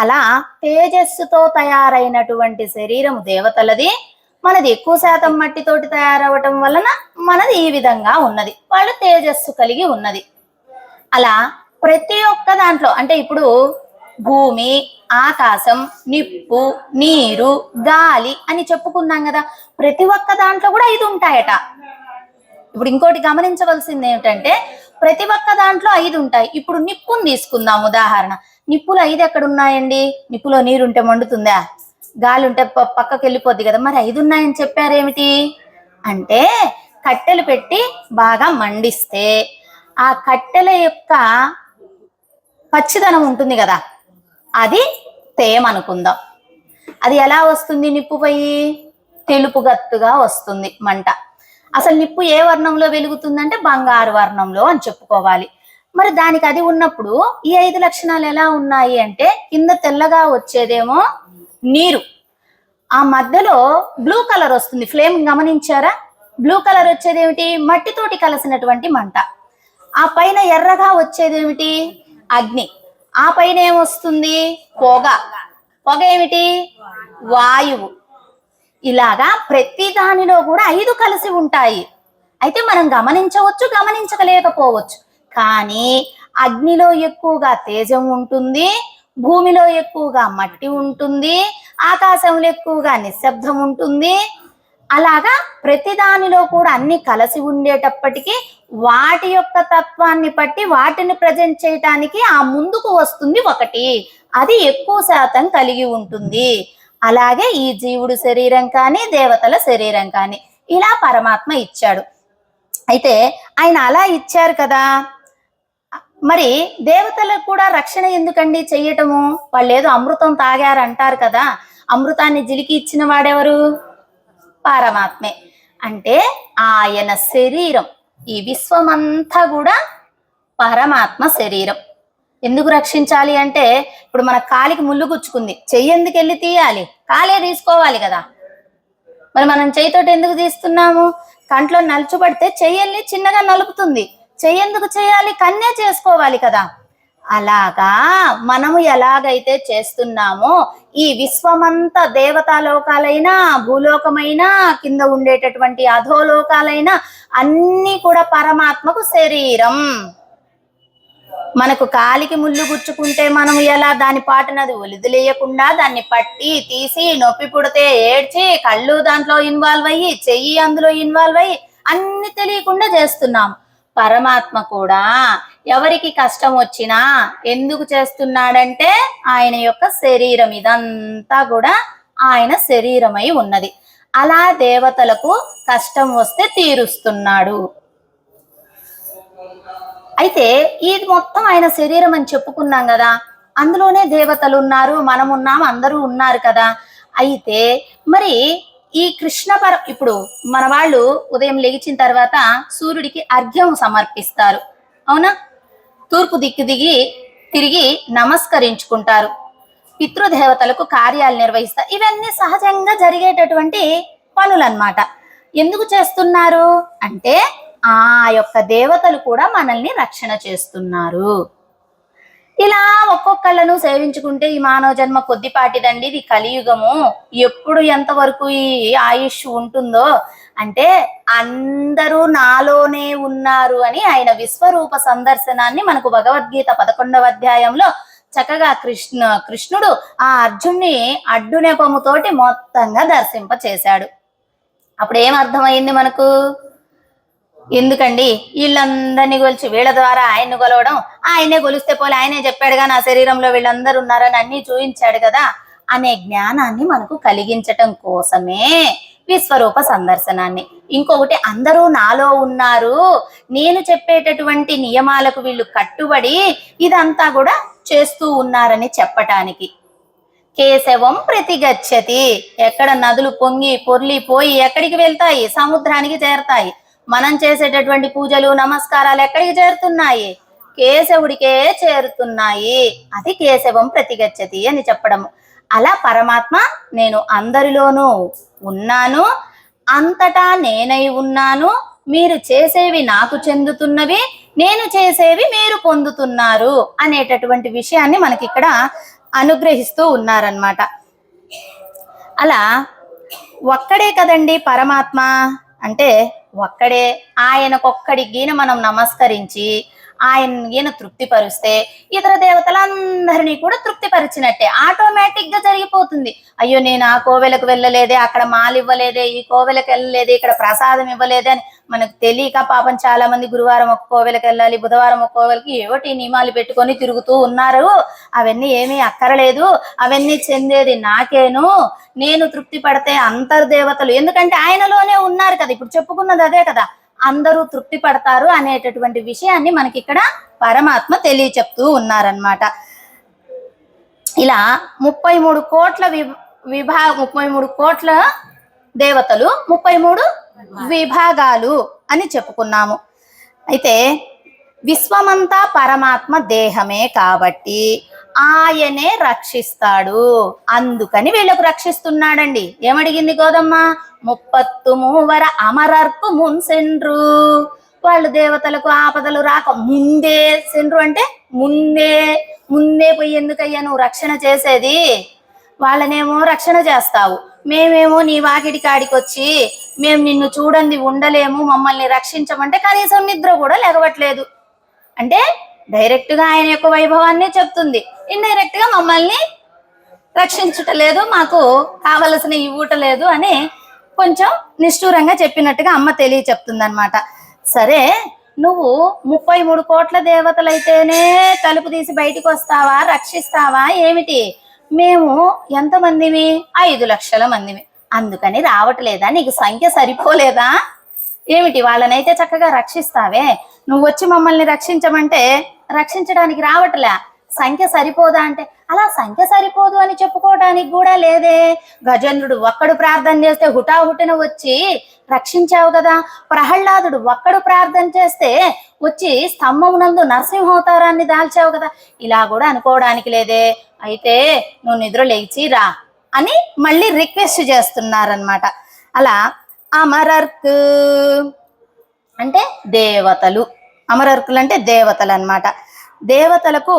[SPEAKER 1] అలా తేజస్సుతో తయారైనటువంటి శరీరం దేవతలది, మనది ఎక్కువ శాతం మట్టితోటి తయారవటం వలన మనది ఈ విధంగా ఉన్నది. వాళ్ళు తేజస్సు కలిగి ఉన్నది. అలా ప్రతి ఒక్క దాంట్లో అంటే ఇప్పుడు భూమి, ఆకాశం, నిప్పు, నీరు, గాలి అని చెప్పుకున్నాం కదా, ప్రతి ఒక్క దాంట్లో కూడా 5 ఉంటాయట. ఇప్పుడు ఇంకోటి గమనించవలసింది ఏమిటంటే ప్రతి ఒక్క దాంట్లో 5 ఉంటాయి. ఇప్పుడు నిప్పుని తీసుకుందాం ఉదాహరణ. నిప్పులు 5 ఎక్కడ ఉన్నాయండి? నిప్పులో నీరుంటే మండుతుందా? గాలి ఉంటే పక్కకి వెళ్ళిపోద్ది కదా. మరి 5 ఉన్నాయని చెప్పారేమిటి అంటే కట్టెలు పెట్టి బాగా మండిస్తే ఆ కట్టెల యొక్క పచ్చిదనం ఉంటుంది కదా, అది తేమ అనుకుందాం. అది ఎలా వస్తుంది? నిప్పు పోయి తెలుపు గత్తుగా వస్తుంది మంట. అసలు నిప్పు ఏ వర్ణంలో వెలుగుతుందంటే బంగారు వర్ణంలో అని చెప్పుకోవాలి. మరి దానికి అది ఉన్నప్పుడు ఈ 5 లక్షణాలు ఎలా ఉన్నాయి అంటే కింద తెల్లగా వచ్చేదేమో నీరు, ఆ మధ్యలో బ్లూ కలర్ వస్తుంది. ఫ్లేమ్ గమనించారా? బ్లూ కలర్ వచ్చేది ఏమిటి? మట్టితోటి కలిసినటువంటి మంట. ఆ పైన ఎర్రగా వచ్చేదేమిటి? అగ్ని. ఆ పైన ఏమొస్తుంది? పొగ. పొగ ఏమిటి? వాయువు. ఇలాగా ప్రతి దానిలో కూడా 5 కలిసి ఉంటాయి. అయితే మనం గమనించవచ్చు, గమనించలేకపోవచ్చు. కానీ అగ్నిలో ఎక్కువగా తేజం ఉంటుంది, భూమిలో ఎక్కువగా మట్టి ఉంటుంది, ఆకాశంలో ఎక్కువగా నిశ్శబ్దం ఉంటుంది. అలాగా ప్రతి దానిలో కూడా అన్ని కలిసి ఉండేటప్పటికీ వాటి యొక్క తత్వాన్ని బట్టి వాటిని ప్రజెంట్ చేయటానికి ఆ ముందుకు వస్తుంది ఒకటి, అది ఎక్కువ శాతం కలిగి ఉంటుంది. అలాగే ఈ జీవుడు శరీరం కానీ దేవతల శరీరం కానీ ఇలా పరమాత్మ ఇచ్చాడు. అయితే ఆయన అలా ఇచ్చారు కదా, మరి దేవతలకు కూడా రక్షణ ఎందుకండి చెయ్యటము? వాళ్ళు ఏదో అమృతం తాగారు అంటారు కదా, అమృతాన్ని జిలికి ఇచ్చిన వాడెవరు? పరమాత్మే. అంటే ఆయన శరీరం, ఈ విశ్వమంతా కూడా పరమాత్మ శరీరం. ఎందుకు రక్షించాలి అంటే ఇప్పుడు మన కాలికి ముళ్ళు గుచ్చుకుంది, చెయ్యి ఎందుకు వెళ్ళి తీయాలి? కాలే తీసుకోవాలి కదా. మరి మనం చెయ్యితోటి ఎందుకు తీస్తున్నాము? కంట్లో నలుచుపడితే చెయ్యల్ని చిన్నగా నలుపుతుంది, చెయ్యి ఎందుకు చేయాలి? కన్నే చేసుకోవాలి కదా. అలాగా మనము ఎలాగైతే చేస్తున్నామో ఈ విశ్వమంతా దేవతాలోకాలైనా భూలోకమైనా కింద ఉండేటటువంటి అధోలోకాలైనా అన్ని కూడా పరమాత్మకు శరీరం. మనకు కాలికి ముళ్ళు గుచ్చుకుంటే మనం ఎలా దాని పాటునది వదిలేయకుండా దాన్ని పట్టి తీసి నొప్పి పుడితే ఏడ్చి కళ్ళు దాంట్లో ఇన్వాల్వ్ అయ్యి చెయ్యి అందులో ఇన్వాల్వ్ అయ్యి అన్ని తెలియకుండా చేస్తున్నాం. పరమాత్మ కూడా ఎవరికి కష్టం వచ్చినా ఎందుకు చేస్తున్నాడంటే ఆయన యొక్క శరీరం, ఇదంతా కూడా ఆయన శరీరమై ఉన్నది. అలా దేవతలకు కష్టం వస్తే తీరుస్తున్నాడు. అయితే ఇది మొత్తం ఆయన శరీరం అని చెప్పుకున్నాం కదా, అందులోనే దేవతలు ఉన్నారు, మనం ఉన్నాం, అందరూ ఉన్నారు కదా. అయితే మరి ఈ ఇప్పుడు మన వాళ్ళు ఉదయం లెగిచిన తర్వాత సూర్యుడికి అర్ఘ్యం సమర్పిస్తారు, అవునా? తూర్పు దిక్కు తిరిగి నమస్కరించుకుంటారు, పితృదేవతలకు కార్యాలు నిర్వహిస్తారు. ఇవన్నీ సహజంగా జరిగేటటువంటి పనులన్నమాట. ఎందుకు చేస్తున్నారు అంటే ఆ యొక్క దేవతలు కూడా మనల్ని రక్షణ చేస్తున్నారు. ఇలా ఒక్కొక్కళ్ళను సేవించుకుంటే ఈ మానవ జన్మ కొద్దిపాటిదండి, ఇది కలియుగము, ఎప్పుడు ఎంతవరకు ఈ ఆయుష్ ఉంటుందో అంటే అందరూ నాలోనే ఉన్నారు అని ఆయన విశ్వరూప సందర్శనాన్ని మనకు భగవద్గీత 11వ అధ్యాయంలో చక్కగా కృష్ణుడు ఆ అర్జున్ని అడ్డు నెపముతోటి మొత్తంగా దర్శింప చేశాడు. అప్పుడు ఏం అర్థమైంది మనకు? ఎందుకండి వీళ్ళందరినీ కొలిచి వీళ్ళ ద్వారా ఆయన్ని కొలవడం, ఆయనే కొలిస్తే పోలే, ఆయనే చెప్పాడుగా నా శరీరంలో వీళ్ళందరూ ఉన్నారని అన్ని చూపించాడు కదా అనే జ్ఞానాన్ని మనకు కలిగించటం కోసమే విశ్వరూప సందర్శనాన్ని. ఇంకొకటి, అందరూ నాలో ఉన్నారు, నేను చెప్పేటటువంటి నియమాలకు వీళ్ళు కట్టుబడి ఇదంతా కూడా చేస్తూ ఉన్నారని చెప్పటానికి. కేశవం ప్రతిగచ్చతి, ఎక్కడ నదులు పొంగి పొర్లిపోయి ఎక్కడికి వెళ్తాయి? సముద్రానికి చేరతాయి. మనం చేసేటటువంటి పూజలు నమస్కారాలు ఎక్కడికి చేరుతున్నాయి? కేశవుడికే చేరుతున్నాయి. అది కేశవం ప్రతిగచ్చతి అని చెప్పడము. అలా పరమాత్మ నేను అందరిలోనూ ఉన్నాను, అంతటా నేనై ఉన్నాను, మీరు చేసేవి నాకు చెందుతున్నవి, నేను చేసేవి మీరు పొందుతున్నారు అనేటటువంటి విషయాన్ని మనకి ఇక్కడ అనుగ్రహిస్తూ ఉన్నారన్నమాట. అలా ఒక్కడే కదండి పరమాత్మ అంటే, ఒక్కడే. ఆయనకొక్కడికి మనం నమస్కరించి ఆయన తృప్తిపరిస్తే ఇతర దేవతలందరినీ కూడా తృప్తిపరిచినట్టే, ఆటోమేటిక్ గా జరిగిపోతుంది. అయ్యో నేను ఆ కోవెలకు వెళ్ళలేదే, అక్కడ మాలు ఇవ్వలేదే, ఈ కోవెలకు వెళ్ళలేదే, ఇక్కడ ప్రసాదం ఇవ్వలేదే అని మనకు తెలియక పాపం చాలా మంది గురువారం ఒక కోవెలకు వెళ్ళాలి, బుధవారం ఒక కోవెలకి ఏవోటి నియమాలు పెట్టుకొని తిరుగుతూ ఉన్నారు. అవన్నీ ఏమీ అక్కరలేదు, అవన్నీ చెందేది నాకేను. నేను తృప్తి పడితే అంతర్దేవతలు, ఎందుకంటే ఆయనలోనే ఉన్నారు కదా, ఇప్పుడు చెప్పుకున్నది అదే కదా, అందరూ తృప్తి పడతారు అనేటటువంటి విషయాన్ని మనకి ఇక్కడ పరమాత్మ తెలియచెప్తూ ఉన్నారనమాట. ఇలా 33 కోట్ల 33 కోట్ల దేవతలు, 33 విభాగాలు అని చెప్పుకున్నాము. అయితే విశ్వమంతా పరమాత్మ దేహమే కాబట్టి ఆయనే రక్షిస్తాడు, అందుకని వీళ్ళకు రక్షిస్తున్నాడండి. ఏమడిగింది గోదమ్మ? 33 అమరర్కు మున్సెండ్రు, వాళ్ళు దేవతలకు ఆపదలు రాక ముందే, సెండ్రు అంటే ముందే పోయి ఎందుకయ్యా నువ్వు రక్షణ చేసేది? వాళ్ళనేమో రక్షణ చేస్తావు, మేమేమో నీ వాకిడి కాడికి వచ్చి మేము నిన్ను చూడండి ఉండలేము, మమ్మల్ని రక్షించమంటే కనీసం నిద్ర కూడా లేవట్లేదు. అంటే డైరెక్ట్ గా ఆయన యొక్క వైభవాన్ని చెప్తుంది, ఇండైరెక్ట్ గా మమ్మల్ని రక్షించుటలేదు, మాకు కావలసిన ఇవ్వటలేదు అని కొంచెం నిష్ఠూరంగా చెప్పినట్టుగా అమ్మ చెప్తుంది అనమాట. సరే, నువ్వు 33 కోట్ల దేవతలైతేనే తలుపు తీసి బయటికి వస్తావా, రక్షిస్తావా ఏమిటి? మేము ఎంతమందిమి? 5 లక్షల మందిమి, అందుకని రావట్లేదా? నీకు సంఖ్య సరిపోలేదా ఏమిటి? వాళ్ళనైతే చక్కగా రక్షిస్తావే, నువ్వు వచ్చి మమ్మల్ని రక్షించమంటే రక్షించడానికి రావట్లే, సంఖ్య సరిపోదా అంటే, అలా సంఖ్య సరిపోదు అని చెప్పుకోవడానికి కూడా లేదే. గజేంద్రుడు ఒక్కడు ప్రార్థన చేస్తే హుటాహుటిన వచ్చి రక్షించావు కదా, ప్రహ్లాదుడు ఒక్కడు ప్రార్థన చేస్తే వచ్చి స్తంభమునందు నరసింహావతారాన్ని దాల్చావు కదా, ఇలా కూడా అనుకోవడానికి లేదే. అయితే నువ్వు నిద్ర లేచి రా అని మళ్ళీ రిక్వెస్ట్ చేస్తున్నారనమాట. అలా అమరర్క్ అంటే దేవతలు, అమరర్కులు అంటే దేవతలు అన్నమాట. దేవతలకు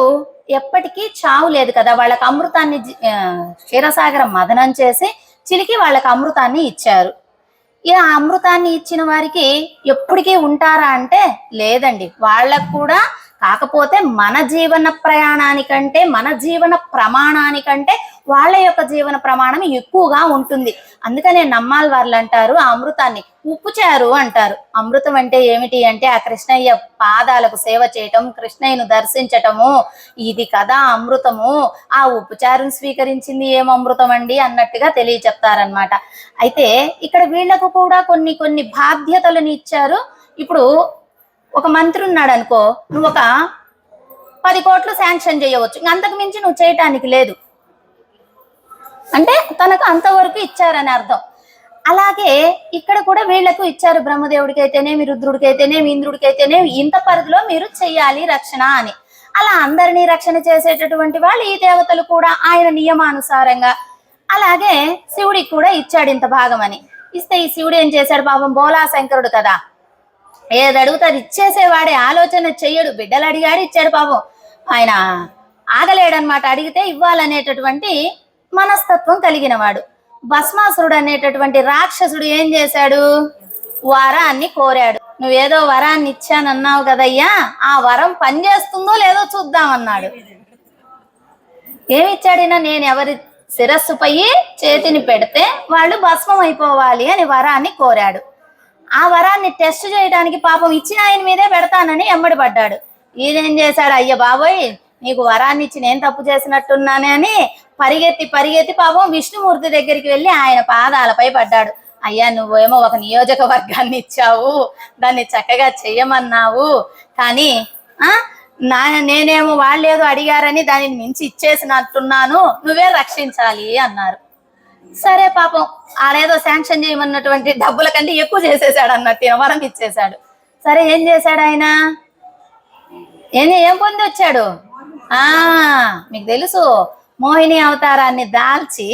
[SPEAKER 1] ఎప్పటికీ చావు లేదు కదా, వాళ్ళకి అమృతాన్ని క్షీరసాగరం మదనం చేసి చిలికి వాళ్ళకి అమృతాన్ని ఇచ్చారు. ఈ అమృతాన్ని ఇచ్చిన వారికి ఎప్పటికీ ఉంటారా అంటే లేదండి, వాళ్ళకు కూడా, కాకపోతే మన జీవన ప్రయాణానికంటే, మన జీవన ప్రమాణానికంటే వాళ్ళ యొక్క జీవన ప్రమాణం ఎక్కువగా ఉంటుంది. అందుకనే నమ్మాలి వాళ్ళు అంటారు ఆ అమృతాన్ని ఉప్పుచారు అంటారు. అమృతం అంటే ఏమిటి అంటే ఆ కృష్ణయ్య పాదాలకు సేవ చేయటం, కృష్ణయ్యను దర్శించటము, ఇది కదా అమృతము. ఆ ఉప్పుచారుని స్వీకరించింది ఏం అమృతం అండి అన్నట్టుగా తెలియచెప్తారనమాట. అయితే ఇక్కడ వీళ్లకు కూడా కొన్ని బాధ్యతలను ఇచ్చారు. ఇప్పుడు ఒక మంత్రి ఉన్నాడు అనుకో, నువ్వు ఒక 10 కోట్లు శాంక్షన్ చేయవచ్చు, అంతకు మించి నువ్వు చేయటానికి లేదు. అంటే తనకు అంతవరకు ఇచ్చారని అర్థం. అలాగే ఇక్కడ కూడా వీళ్లకు ఇచ్చారు, బ్రహ్మదేవుడికి అయితేనేమి, రుద్రుడికి అయితేనేమి, ఇంద్రుడికి అయితేనేమి ఇంత పరిధిలో మీరు చెయ్యాలి రక్షణ అని. అలా అందరినీ రక్షణ చేసేటటువంటి వాళ్ళు ఈ దేవతలు కూడా ఆయన నియమానుసారంగా. అలాగే శివుడికి కూడా ఇచ్చాడు ఇంత భాగం అని. ఇస్తే ఈ శివుడు ఏం చేశాడు పాపం, బోలా శంకరుడు కదా, ఏది అడుగుతాడు ఇచ్చేసేవాడే, ఆలోచన చెయ్యడు. బిడ్డలు అడిగాడు ఇచ్చాడు పాపం. ఆయన ఆగలేడనమాట, అడిగితే ఇవ్వాలనేటటువంటి మనస్తత్వం కలిగిన వాడు. భస్మాసురుడు అనేటటువంటి రాక్షసుడు ఏం చేశాడు, వరాన్ని కోరాడు. నువ్వేదో వరాన్ని ఇచ్చానన్నావు కదయ్యా, ఆ వరం పనిచేస్తుందో లేదో చూద్దామన్నాడు. ఏమిచ్చాడినా, నేను ఎవరి శిరస్సుపై చేతిని పెడితే వాళ్ళు భస్మం అయిపోవాలి అని వరాన్ని కోరాడు. ఆ వరాన్ని టెస్ట్ చేయడానికి పాపం ఇచ్చిన ఆయన మీదే పెడతానని ఎమ్మడి పడ్డాడు. ఈయనేం చేశాడు, అయ్య బాబోయ్ నీకు వరాన్ని ఇచ్చి నేను తప్పు చేసినట్టున్నానే అని పరిగెత్తి పాపం విష్ణుమూర్తి దగ్గరికి వెళ్ళి ఆయన పాదాలపై పడ్డాడు. అయ్యా నువ్వేమో ఒక నియోజకవర్గాన్ని ఇచ్చావు, దాన్ని చక్కగా చెయ్యమన్నావు, కానీ నేనేమో వాళ్ళు ఏదో అడిగారని దానిని మించి ఇచ్చేసినట్టున్నాను, నువ్వే రక్షించాలి అన్నారు. సరే పాపం ఆడేదో శాంక్షన్ చేయమన్నటువంటి డబ్బుల కంటే ఎక్కువ చేసేసాడు అన్నట్టు వరం ఇచ్చేశాడు. సరే ఏం చేశాడు ఆయన, ఏం పొంది వచ్చాడు, మీకు తెలుసు మోహిని అవతారాన్ని దాల్చి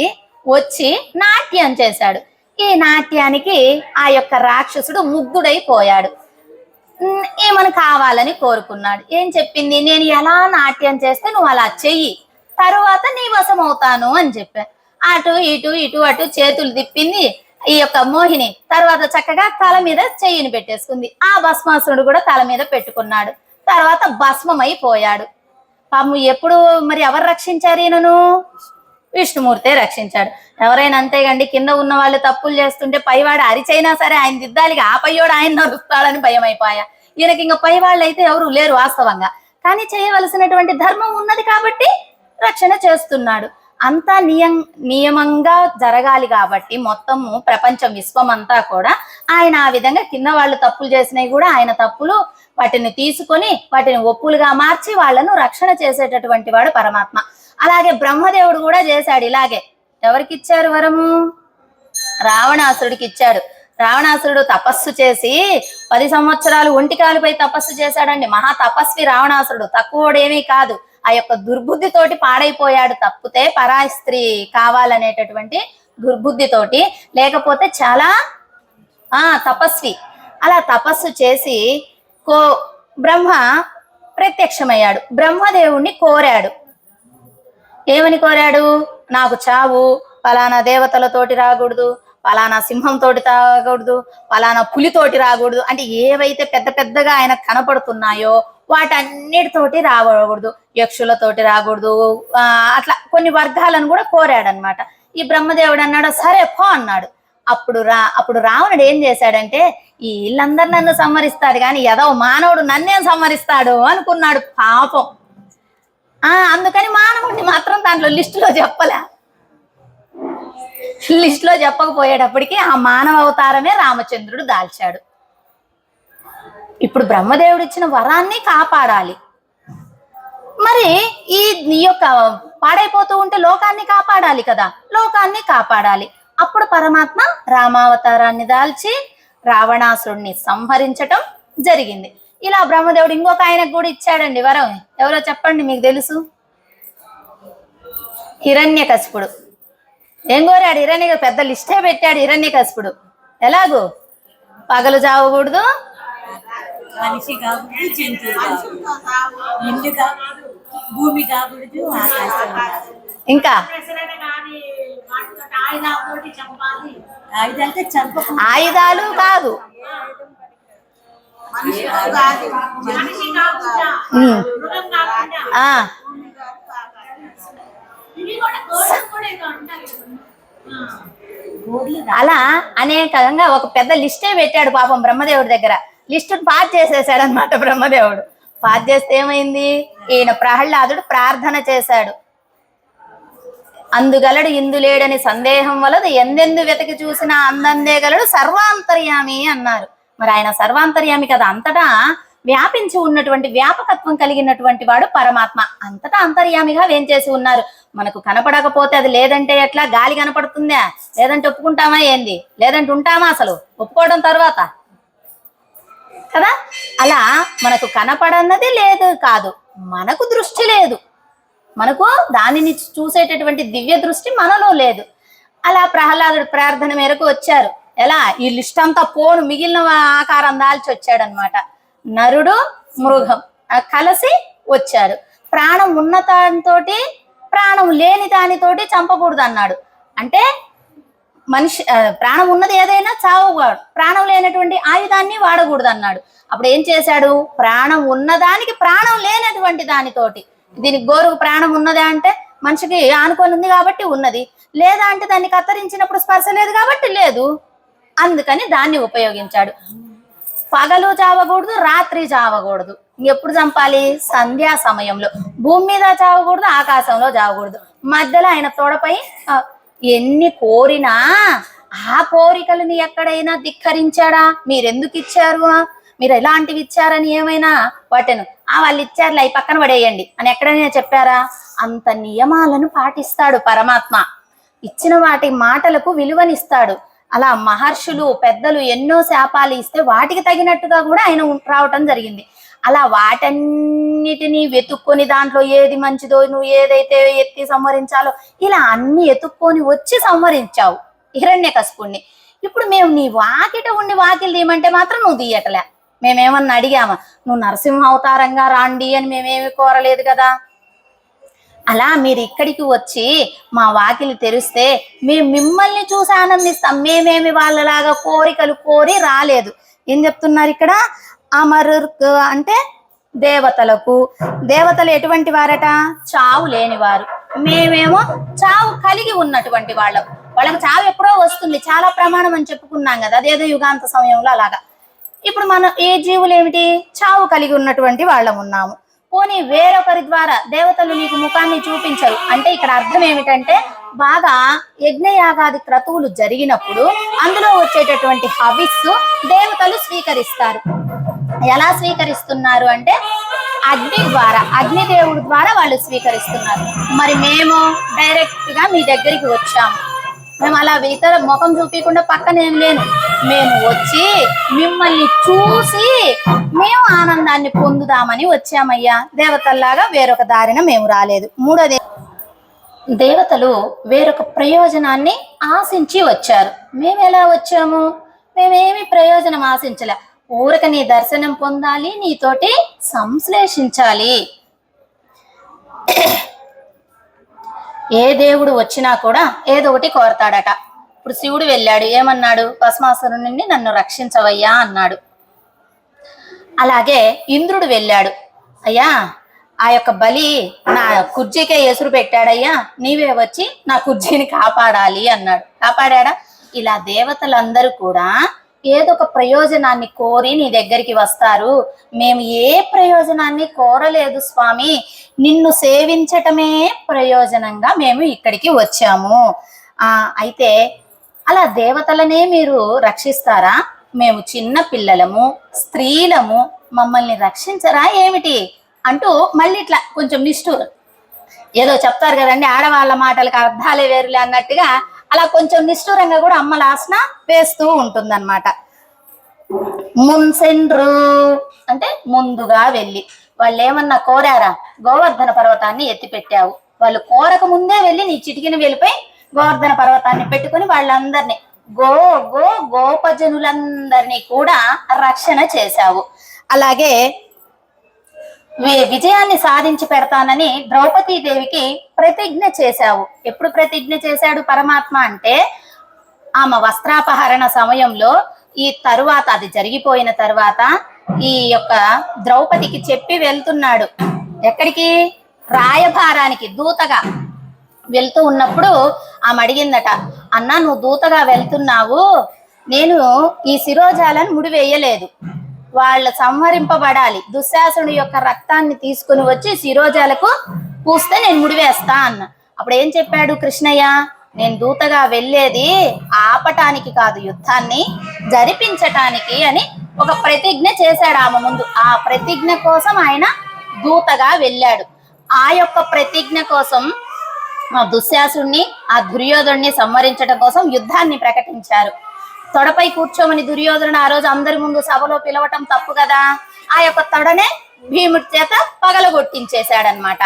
[SPEAKER 1] వచ్చి నాట్యం చేశాడు. ఈ నాట్యానికి ఆ యొక్క రాక్షసుడు ముగ్ధుడైపోయాడు. ఏమని కావాలని కోరుకున్నాడు. ఏం చెప్పింది, నేను ఎలా నాట్యం చేస్తే నువ్వు అలా చెయ్యి, తరువాత నీ వశం అవుతాను అని చెప్పా. అటు అటు చేతులు తిప్పింది ఈ యొక్క మోహిని. తర్వాత చక్కగా తల మీద చెయ్యిని పెట్టేసుకుంది. ఆ భస్మాసురుడు కూడా తల మీద పెట్టుకున్నాడు. తర్వాత భస్మమైపోయాడు. పాము ఎప్పుడు మరి ఎవరు రక్షించారు ఈయనను, విష్ణుమూర్తే రక్షించాడు. ఎవరైనా అంతేగండి, కింద ఉన్న వాళ్ళు తప్పులు చేస్తుంటే పైవాడు అరిచైనా సరే ఆయన దిద్దాలి, ఆ పయ్యోడు ఆయన నరుస్తాడని భయం అయిపోయా. ఈయనకి ఇంకా పై వాళ్ళు అయితే ఎవరు లేరు వాస్తవంగా, కానీ చేయవలసినటువంటి ధర్మం ఉన్నది కాబట్టి రక్షణ చేస్తున్నాడు. అంతా నియమంగా జరగాలి కాబట్టి మొత్తము ప్రపంచం విశ్వం అంతా కూడా ఆయన ఆ విధంగా కింద వాళ్ళు తప్పులు చేసినవి కూడా ఆయన తప్పులు వాటిని తీసుకొని వాటిని ఒప్పులుగా మార్చి వాళ్ళను రక్షణ చేసేటటువంటి వాడు పరమాత్మ. అలాగే బ్రహ్మదేవుడు కూడా చేశాడు ఇలాగే. ఎవరికి ఇచ్చారు వరము, రావణాసురుడికి ఇచ్చాడు. రావణాసురుడు తపస్సు చేసి 10 సంవత్సరాలు ఒంటికాలుపై తపస్సు చేశాడండి. మహా తపస్వి రావణాసురుడు, తక్కువడేమీ కాదు. ఆ యొక్క దుర్బుద్ధితోటి పాడైపోయాడు. తప్పితే పరాయి స్త్రీ కావాలనేటటువంటి దుర్బుద్ధితోటి, లేకపోతే చాలా తపస్వి. అలా తపస్సు చేసి బ్రహ్మ ప్రత్యక్షమయ్యాడు. బ్రహ్మదేవుణ్ణి కోరాడు. ఏమని కోరాడు, నాకు చావు పలానా దేవతలతోటి రాకూడదు, పలానా సింహంతోటి రాకూడదు, పలానా పులితోటి రాకూడదు, అంటే ఏవైతే పెద్ద పెద్దగా ఆయన కనపడుతున్నాయో వాటన్నిటితోటి రాకూడదు, యక్షులతోటి రాకూడదు, అట్లా కొన్ని వర్గాలను కూడా కోరాడనమాట. ఈ బ్రహ్మదేవుడు అన్నాడు సరే పో అన్నాడు. అప్పుడు రావణుడు ఏం చేశాడంటే, ఈ వీళ్ళందరూ నన్ను సంహరిస్తాడు కానీ ఏదో మానవుడు నన్నేం సంహరిస్తాడు అనుకున్నాడు పాపం. అందుకని మానవుడిని మాత్రం దాంట్లో లిస్టులో చెప్పలే. లిస్టులో చెప్పకపోయేటప్పటికి ఆ మానవ అవతారమే రామచంద్రుడు దాల్చాడు. ఇప్పుడు బ్రహ్మదేవుడు ఇచ్చిన వరాన్ని కాపాడాలి. మరి ఈ యొక్క పాడైపోతూ ఉంటే లోకాన్ని కాపాడాలి కదా, లోకాన్ని కాపాడాలి. అప్పుడు పరమాత్మ రామావతారాన్ని దాల్చి రావణాసురుడిని సంహరించటం జరిగింది. ఇలా బ్రహ్మదేవుడు ఇంకొక ఆయనకు కూడా ఇచ్చాడండి వరం. ఎవరో చెప్పండి, మీకు తెలుసు. హిరణ్యకశిపుడు ఏం కోరాడు, పెద్ద లిస్టే పెట్టాడు హిరణ్యకశిపుడు. ఎలాగూ పగలు చావకూడదు,
[SPEAKER 2] మనిషి కాకూడదు, జంతువు కాకూడదు, ఇల్లు కాకూడదు, భూమి కాకూడదు, ఆకాశం.
[SPEAKER 1] ఇంకా ఆయుధాలు కాదు, అలా అనేకంగా ఒక పెద్ద లిస్టే పెట్టాడు పాపం బ్రహ్మదేవుడి దగ్గర. లిస్టును పాస్ చేసేసాడు అనమాట బ్రహ్మదేవుడు. పాస్ చేస్తే ఏమైంది, ఈయన ప్రహ్లాదుడు ప్రార్థన చేశాడు. అందుగలడు ఇందులేడని సందేహం వలదు, ఎందెందు వెతకి చూసినా అందందే గలడు సర్వాంతర్యామి అన్నారు. మరి ఆయన సర్వాంతర్యామి కదా, అంతటా వ్యాపించి ఉన్నటువంటి వ్యాపకత్వం కలిగినటువంటి వాడు పరమాత్మ. అంతటా అంతర్యామిగా వేంచేసి ఉన్నారు. మనకు కనపడకపోతే అది లేదంటే ఎట్లా? గాలి కనపడుతుందా? లేదంటే ఒప్పుకుంటామా ఏంది? లేదంటే ఉంటామా? అసలు ఒప్పుకోవడం తర్వాత కదా. అలా మనకు కనపడన్నది లేదు కాదు, మనకు దృష్టి లేదు, మనకు దానిని చూసేటటువంటి దివ్య దృష్టి మనలో లేదు. అలా ప్రహ్లాదుడు ప్రార్థన మేరకు వచ్చారు. ఎలా? ఈ లిస్ట్ అంతా పోను మిగిలిన ఆకారం దాల్చి వచ్చాడనమాట. నరుడు మృగం కలిసి వచ్చారు. ప్రాణం ఉన్న దానితోటి ప్రాణం లేని దానితోటి చంపకూడదు అన్నాడు. అంటే మనిషి ప్రాణం ఉన్నది ఏదైనా చావకూడదు, ప్రాణం లేనటువంటి ఆయుధాన్ని వాడకూడదు అన్నాడు. అప్పుడు ఏం చేశాడు? ప్రాణం ఉన్నదానికి ప్రాణం లేనటువంటి దానితోటి, దీనికి గోరుకు ప్రాణం ఉన్నదా అంటే మనిషికి ఆనుకొని ఉంది కాబట్టి ఉన్నది, లేదా అంటే దాన్ని కత్తిరించినప్పుడు స్పర్శ లేదు కాబట్టి లేదు, అందుకని దాన్ని ఉపయోగించాడు. పగలు చావకూడదు, రాత్రి చావకూడదు. ఎప్పుడు చంపాలి? సంధ్యా సమయంలో. భూమి మీద చావకూడదు, ఆకాశంలో చావకూడదు. మధ్యలో ఆయన తోడపై ఎన్ని కోరినా ఆ కోరికలని ఎక్కడైనా ధిక్కరించాడా? మీరెందుకు ఇచ్చారు, మీరు ఎలాంటివి ఇచ్చారని ఏమైనా వాటను వాళ్ళు ఇచ్చారులే అవి పక్కన పడేయండి అని ఎక్కడైనా చెప్పారా? అంత నియమాలను పాటిస్తాడు పరమాత్మ. ఇచ్చిన వాటి మాటలకు విలువనిస్తాడు. అలా మహర్షులు పెద్దలు ఎన్నో శాపాలు ఇస్తే వాటికి తగినట్టుగా కూడా ఆయన రావటం జరిగింది. అలా వాటన్నిటినీ వెతుక్కొని దాంట్లో ఏది మంచిదో, నువ్వు ఏదైతే ఎత్తి సంహరించాలో ఇలా అన్ని ఎత్తుక్కొని వచ్చి సంహరించావు హిరణ్యకశిపుణ్ణి. ఇప్పుడు మేము నీ వాకిట ఉండి వాకిలు తీయమంటే మాత్రం నువ్వు తీయటలే. మేమేమన్నా అడిగామా? నువ్వు నరసింహ అవతారంగా రాండి అని మేమేమి కోరలేదు కదా. అలా మీరు ఇక్కడికి వచ్చి మా వాకిలి తెరిస్తే మేము మిమ్మల్ని చూసి ఆనందిస్తాం. మేమేమి వాళ్ళలాగా కోరికలు కోరి రాలేదు. ఏం చెప్తున్నారు ఇక్కడ? అమరుర్క్ అంటే దేవతలకు. దేవతలు ఎటువంటి వారట? చావు లేనివారు. మేమేమో చావు కలిగి ఉన్నటువంటి వాళ్ళం. వాళ్ళకి చావు ఎప్పుడో వస్తుంది, చాలా ప్రమాణం అని చెప్పుకున్నాం కదా, అదేదో యుగాంత సమయంలో అలాగా. ఇప్పుడు మన ఏ జీవులు ఏమిటి? చావు కలిగి ఉన్నటువంటి వాళ్ళం ఉన్నాము. పోనీ వేరొకరి ద్వారా దేవతలు నీకు ముఖాన్ని చూపించరు అంటే ఇక్కడ అర్థం ఏమిటంటే బాగా యజ్ఞయాగాది క్రతువులు జరిగినప్పుడు అందులో వచ్చేటటువంటి హవిస్సు దేవతలు స్వీకరిస్తారు. ఎలా స్వీకరిస్తున్నారు అంటే అగ్ని ద్వారా, అగ్నిదేవుడి ద్వారా వాళ్ళు స్వీకరిస్తున్నారు. మరి మేము డైరెక్ట్ గా మీ దగ్గరికి వచ్చాము. మేము అలా ఇతర ముఖం చూపించకుండా పక్కనేం లేను, మేము వచ్చి మిమ్మల్ని చూసి మేము ఆనందాన్ని పొందుదామని వచ్చామయ్యా. దేవతల్లాగా వేరొక దారిన మేము రాలేదు. మూడోది, దేవతలు వేరొక ప్రయోజనాన్ని ఆశించి వచ్చారు. మేము ఎలా వచ్చాము? మేమేమి ప్రయోజనం ఆశించలే, ఊరక నీ దర్శనం పొందాలి, నీతోటి సంశ్లేషించాలి. ఏ దేవుడు వచ్చినా కూడా ఏదో ఒకటి కోరతాడట. ఇప్పుడు శివుడు వెళ్ళాడు, ఏమన్నాడు? భస్మాసురుడి నుండి నన్ను రక్షించవయ్యా అన్నాడు. అలాగే ఇంద్రుడు వెళ్ళాడు, అయ్యా ఆ యొక్క బలి నా కుర్చీకే ఎసురు పెట్టాడయ్యా, నీవే వచ్చి నా కుర్చీని కాపాడాలి అన్నాడు. కాపాడా? ఇలా దేవతలందరూ కూడా ఏదో ఒక ప్రయోజనాన్ని కోరి నీ దగ్గరికి వస్తారు. మేము ఏ ప్రయోజనాన్ని కోరలేదు స్వామి, నిన్ను సేవించటమే ప్రయోజనంగా మేము ఇక్కడికి వచ్చాము. అయితే అలా దేవతలనే మీరు రక్షిస్తారా? మేము చిన్న పిల్లలము, స్త్రీలము, మమ్మల్ని రక్షించరా ఏమిటి అంటూ మళ్ళీ ఇట్లా కొంచెం నిష్ఠూరం. ఏదో చెప్తారు కదండి, ఆడవాళ్ళ మాటలకు అర్థాలే వేరులే అన్నట్టుగా అలా కొంచెం నిష్ఠూరంగా కూడా అమ్మ లాసన వేస్తూ ఉంటుందన్నమాట. మున్సెండ్రు అంటే ముందుగా వెళ్ళి. వాళ్ళు ఏమన్నా కోరారా? గోవర్ధన పర్వతాన్ని ఎత్తి పెట్టావు. వాళ్ళు కోరక ముందే వెళ్ళి నీ చిటికిన వెళ్ళిపోయి గోవర్ధన పర్వతాన్ని పెట్టుకుని వాళ్ళందరినీ గోపజనులందరినీ కూడా రక్షణ చేశావు. అలాగే విజయాన్ని సాధించి పెడతానని ద్రౌపదీదేవికి ప్రతిజ్ఞ చేశావు. ఎప్పుడు ప్రతిజ్ఞ చేశాడు పరమాత్మ అంటే ఆమె వస్త్రాపహరణ సమయంలో, ఈ తరువాత అది జరిగిపోయిన తర్వాత ఈ యొక్క ద్రౌపదికి చెప్పి వెళ్తున్నాడు. ఎక్కడికి? రాయభారానికి దూతగా వెళ్తూ ఉన్నప్పుడు ఆమె అడిగిందట, అన్నా నువ్వు దూతగా వెళ్తున్నావు, నేను ఈ శిరోజాలను ముడివేయలేదు, వాళ్ళు సంహరింపబడాలి, దుశ్శాసనుడి యొక్క రక్తాన్ని తీసుకుని వచ్చి శిరోజాలకు పూస్తే నేను ముడివేస్తా అన్న. అప్పుడు ఏం చెప్పాడు కృష్ణయ్య? నేను దూతగా వెళ్ళేది ఆపటానికి కాదు, యుద్ధాన్ని జరిపించటానికి అని ఒక ప్రతిజ్ఞ చేశాడు ఆమె ముందు. ఆ ప్రతిజ్ఞ కోసం ఆయన దూతగా వెళ్ళాడు. ఆ యొక్క ప్రతిజ్ఞ కోసం ఆ దుశ్శాసుడిని, ఆ దుర్యోధుడిని సంహరించడం కోసం యుద్ధాన్ని ప్రకటించారు. తొడపై కూర్చోమని దుర్యోధనుడు ఆ రోజు అందరి ముందు సభలో పిలవటం తప్పు కదా. ఆ యొక్క తొడనే భీముడి చేత పగలగొట్టించేశాడనమాట.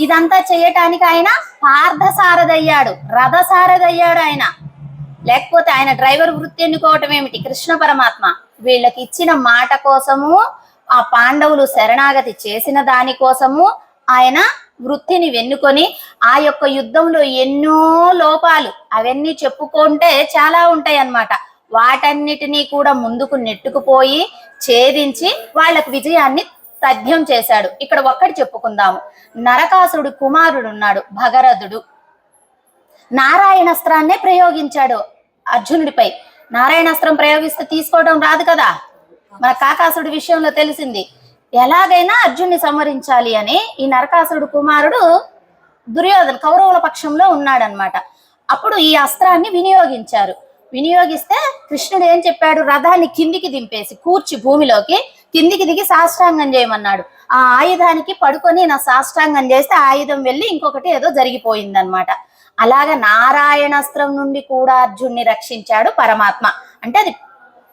[SPEAKER 1] ఇదంతా చేయటానికి ఆయన పార్థసారథయ్యాడు, రథసారథయ్యాడు ఆయన. లేకపోతే ఆయన డ్రైవర్ వృత్తి ఎన్నుకోవటం ఏమిటి? కృష్ణ పరమాత్మ వీళ్ళకి ఇచ్చిన మాట కోసము, ఆ పాండవులు శరణాగతి చేసిన దానికోసము ఆయన వృత్తిని వెన్నుకొని ఆ యొక్క యుద్ధంలో ఎన్నో లోపాలు అవన్నీ చెప్పుకుంటే చాలా ఉంటాయి అన్నమాట. వాటన్నిటినీ కూడా ముందుకు నెట్టుకుపోయి ఛేదించి వాళ్ళకు విజయాన్ని తథ్యం చేశాడు. ఇక్కడ ఒక్కటి చెప్పుకుందాము. నరకాసురుడు కుమారుడు ఉన్నాడు భగరథుడు. నారాయణాస్త్రాన్నే ప్రయోగించాడు అర్జునుడిపై. నారాయణాస్త్రం ప్రయోగిస్తే తీసుకోవడం రాదు కదా. మన కాకాసుడి విషయంలో తెలిసింది. ఎలాగైనా అర్జున్ని సంహరించాలి అని ఈ నరకాసురుడు కుమారుడు దుర్యోధన కౌరవుల పక్షంలో ఉన్నాడనమాట. అప్పుడు ఈ అస్త్రాన్ని వినియోగించారు. వినియోగిస్తే కృష్ణుడు ఏం చెప్పాడు? రథాన్ని కిందికి దింపేసి కూర్చి భూమిలోకి కిందికి దిగి సాష్టాంగం చేయమన్నాడు. ఆ ఆయుధానికి పడుకొని నా సాష్టాంగం చేస్తే ఆయుధం వెళ్ళి ఇంకొకటి ఏదో జరిగిపోయిందనమాట. అలాగా నారాయణాస్త్రం నుండి కూడా అర్జున్ని రక్షించాడు పరమాత్మ. అంటే అది